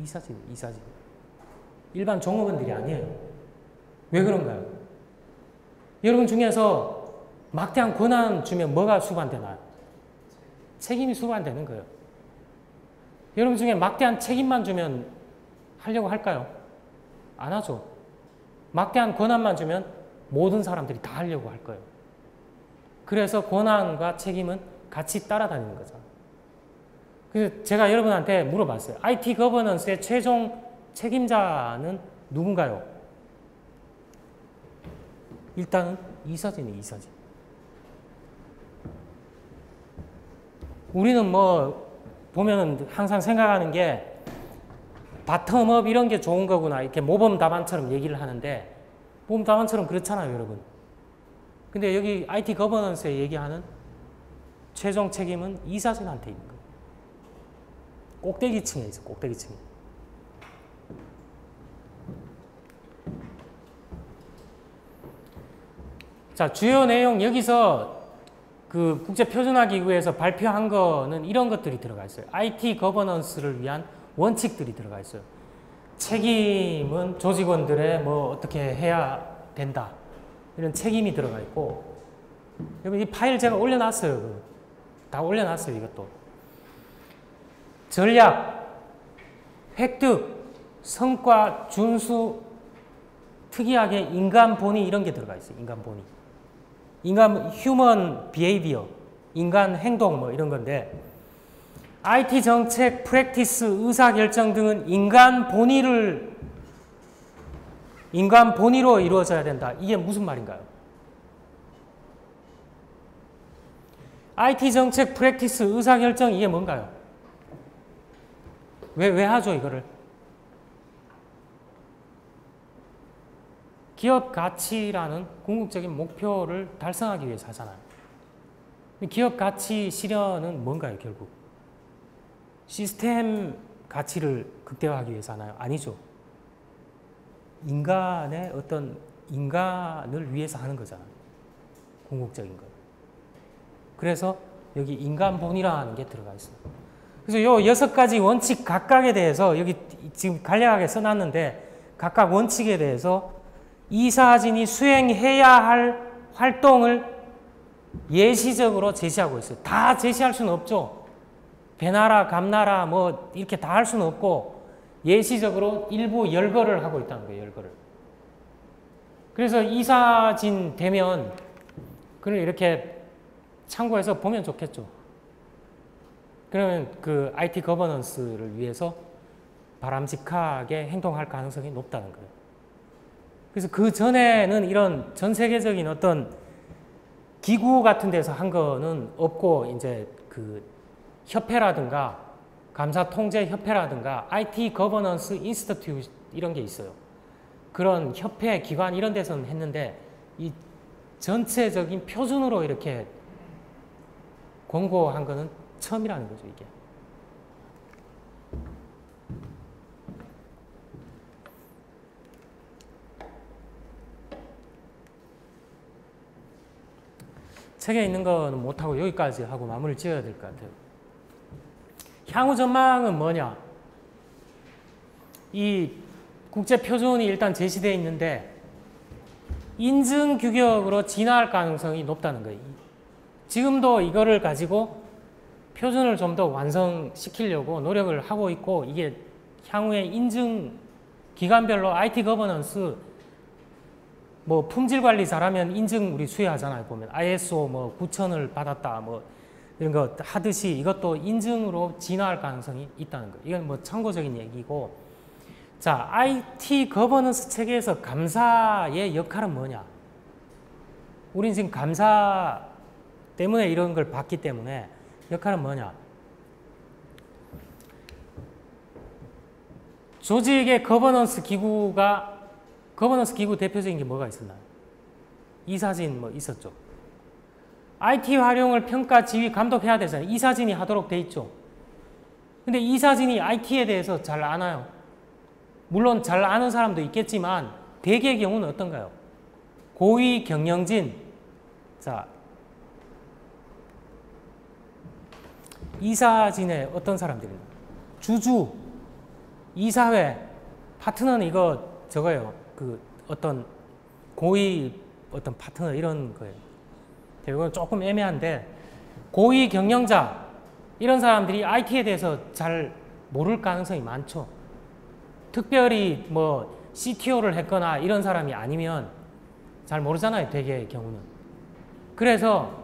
이사진. 일반 종업원들이 아니에요. 왜 그런가요? 여러분 중에서 막대한 권한 주면 뭐가 수반되나요? 책임이 수반되는 거예요. 여러분 중에 막대한 책임만 주면 하려고 할까요? 안 하죠. 막대한 권한만 주면 모든 사람들이 다 하려고 할 거예요. 그래서 권한과 책임은 같이 따라다니는 거죠. 그래서 제가 여러분한테 물어봤어요. IT 거버넌스의 최종 책임자는 누군가요? 일단은 이사진이에요, 이사진. 우리는 뭐 보면 항상 생각하는 게 바텀업 이런 게 좋은 거구나 이렇게 모범 답안처럼 얘기를 하는데 모범 답안처럼 그렇잖아요, 여러분. 근데 여기 IT 거버넌스에 얘기하는 최종 책임은 이사진한테 있는 거예요. 꼭대기층에 있어, 꼭대기층에. 자, 주요 내용 여기서 그 국제표준화기구에서 발표한 거는 이런 것들이 들어가 있어요. IT 거버넌스를 위한 원칙들이 들어가 있어요. 책임은 조직원들의 뭐 어떻게 해야 된다. 이런 책임이 들어가 있고, 여러분 이 파일 제가 올려놨어요. 다 올려놨어요, 이것도. 전략, 획득, 성과, 준수, 특이하게 인간 본의 이런 게 들어가 있어요. 인간 본의. 휴먼 비헤이비어, 인간 행동 뭐 이런 건데 IT 정책, 프랙티스, 의사결정 등은 인간 본의로 이루어져야 된다. 이게 무슨 말인가요? IT 정책, 프랙티스, 의사결정 이게 뭔가요? 왜 하죠, 이거를? 기업 가치라는 궁극적인 목표를 달성하기 위해서 하잖아요. 기업 가치 실현은 뭔가요, 결국? 시스템 가치를 극대화하기 위해서 하나요? 아니죠. 인간의 어떤 인간을 위해서 하는 거잖아요. 궁극적인 거. 그래서 여기 인간 본이라는 게 들어가 있어요. 그래서 요 6가지 원칙 각각에 대해서 여기 지금 간략하게 써놨는데 각각 원칙에 대해서 이사진이 수행해야 할 활동을 예시적으로 제시하고 있어요. 다 제시할 수는 없죠. 배나라, 감나라 뭐 이렇게 다 할 수는 없고 예시적으로 일부 열거를 하고 있다는 거예요. 열거를. 그래서 이사진 되면 그걸 이렇게 참고해서 보면 좋겠죠. 그러면 그 IT 거버넌스를 위해서 바람직하게 행동할 가능성이 높다는 거예요. 그래서 그 전에는 이런 전 세계적인 어떤 기구 같은 데서 한 거는 없고 이제 그 협회라든가 감사통제협회라든가 IT 거버넌스 인스티튜트 이런 게 있어요. 그런 협회, 기관 이런 데서는 했는데 이 전체적인 표준으로 이렇게 권고한 거는 처음이라는 거죠, 이게. 책에 있는 거는 못하고 여기까지 하고 마무리를 지어야 될 것 같아요. 향후 전망은 뭐냐? 이 국제표준이 일단 제시되어 있는데 인증 규격으로 진화할 가능성이 높다는 거예요. 지금도 이거를 가지고 표준을 좀 더 완성시키려고 노력을 하고 있고 이게 향후에 인증 기관별로 IT 거버넌스 뭐 품질 관리 잘하면 인증 우리 수여하잖아요. 보면 ISO 뭐 9000을 받았다 뭐 이런 거 하듯이 이것도 인증으로 진화할 가능성이 있다는 거예요. 이건 뭐 참고적인 얘기고. 자, IT 거버넌스 체계에서 감사의 역할은 뭐냐? 우린 지금 감사 때문에 이런 걸 봤기 때문에 역할은 뭐냐? 조직의 거버넌스 기구 대표적인 게 뭐가 있었나요? 이사진 뭐 있었죠. IT 활용을 평가, 지휘, 감독해야 되잖아요. 이사진이 하도록 돼 있죠. 근데 이사진이 IT에 대해서 잘 아나요? 물론 잘 아는 사람도 있겠지만 대개의 경우는 어떤가요? 고위 경영진, 자, 이사진의 어떤 사람들입니다. 주주, 이사회, 파트너는 이거 저거예요. 그 어떤 고위 어떤 파트너 이런 거예요. 이건 조금 애매한데 고위 경영자 이런 사람들이 IT에 대해서 잘 모를 가능성이 많죠. 특별히 뭐 CTO를 했거나 이런 사람이 아니면 잘 모르잖아요. 대개의 경우는. 그래서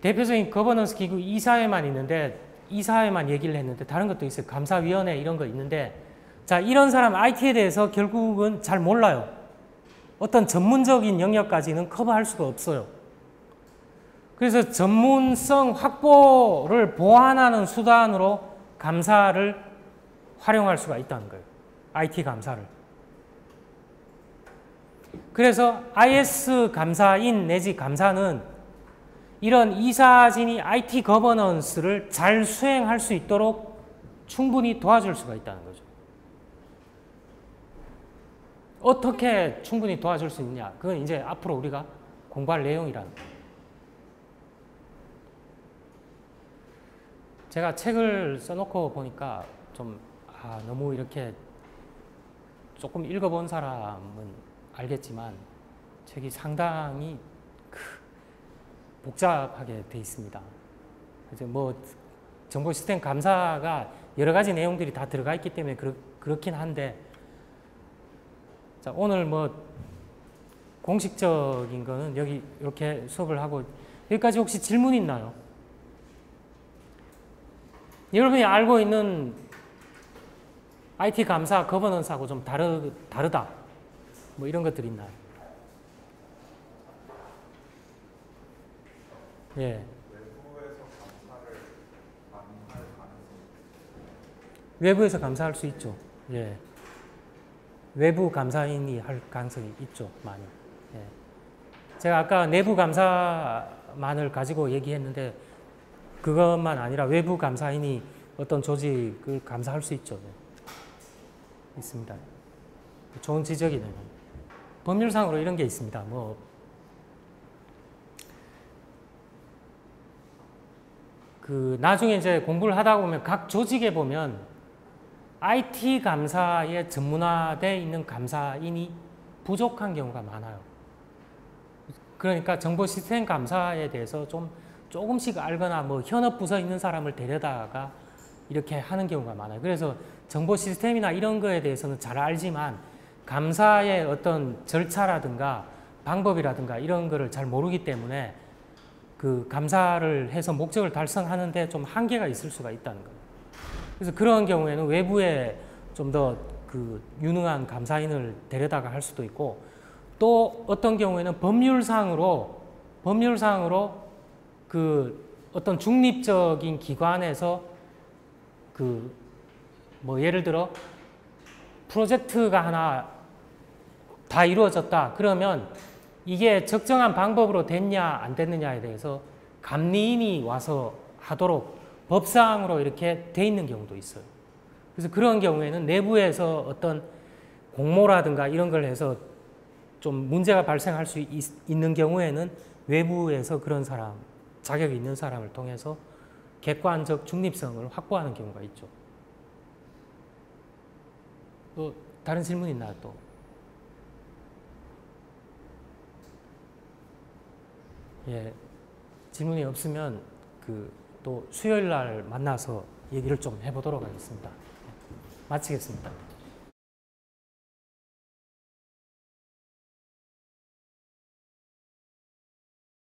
대표적인 거버넌스 기구 이사회만 있는데 이사회만 얘기를 했는데 다른 것도 있어요. 감사위원회 이런 거 있는데 자, 이런 사람 IT에 대해서 결국은 잘 몰라요. 어떤 전문적인 영역까지는 커버할 수가 없어요. 그래서 전문성 확보를 보완하는 수단으로 감사를 활용할 수가 있다는 거예요. IT 감사를. 그래서 IS 감사인 내지 감사는 이런 이사진이 IT 거버넌스를 잘 수행할 수 있도록 충분히 도와줄 수가 있다는 거죠. 어떻게 충분히 도와줄 수 있냐? 그건 이제 앞으로 우리가 공부할 내용이라는 거예요. 제가 책을 써놓고 보니까 좀 너무 이렇게 조금 읽어본 사람은 알겠지만 책이 상당히 복잡하게 돼 있습니다. 이제 뭐 정보 시스템 감사가 여러 가지 내용들이 다 들어가 있기 때문에 그렇긴 한데 자, 오늘 뭐 공식적인 거는 여기 이렇게 수업을 하고 여기까지 혹시 질문 있나요? 여러분이 알고 있는 IT 감사 거버넌스하고 좀 다르다 뭐 이런 것들이 있나요? 예. 외부에서 감사할 수 있죠. 예. 외부 감사인이 할 가능성이 있죠, 많이. 예. 제가 아까 내부 감사만을 가지고 얘기했는데 그것만 아니라 외부 감사인이 어떤 조직을 감사할 수 있죠. 네. 있습니다. 좋은 지적이네요. 법률상으로 이런 게 있습니다. 뭐 나중에 이제 공부를 하다 보면 각 조직에 보면 IT 감사에 전문화되어 있는 감사인이 부족한 경우가 많아요. 그러니까 정보 시스템 감사에 대해서 조금씩 알거나 뭐 현업 부서 있는 사람을 데려다가 이렇게 하는 경우가 많아요. 그래서 정보 시스템이나 이런 거에 대해서는 잘 알지만 감사의 어떤 절차라든가 방법이라든가 이런 거를 잘 모르기 때문에 그 감사를 해서 목적을 달성하는데 좀 한계가 있을 수가 있다는 거예요. 그래서 그런 경우에는 외부에 좀 더 유능한 감사인을 데려다가 할 수도 있고 또 어떤 경우에는 법률상으로 어떤 중립적인 기관에서 뭐 예를 들어 프로젝트가 하나 다 이루어졌다 그러면 이게 적정한 방법으로 됐냐 안 됐느냐에 대해서 감리인이 와서 하도록 법상으로 이렇게 돼 있는 경우도 있어요. 그래서 그런 경우에는 내부에서 어떤 공모라든가 이런 걸 해서 좀 문제가 발생할 수 있는 경우에는 외부에서 그런 사람, 자격이 있는 사람을 통해서 객관적 중립성을 확보하는 경우가 있죠. 또 다른 질문 있나요? 또? 예, 질문이 없으면 또 수요일 날 만나서 얘기를 좀 해보도록 하겠습니다. 마치겠습니다.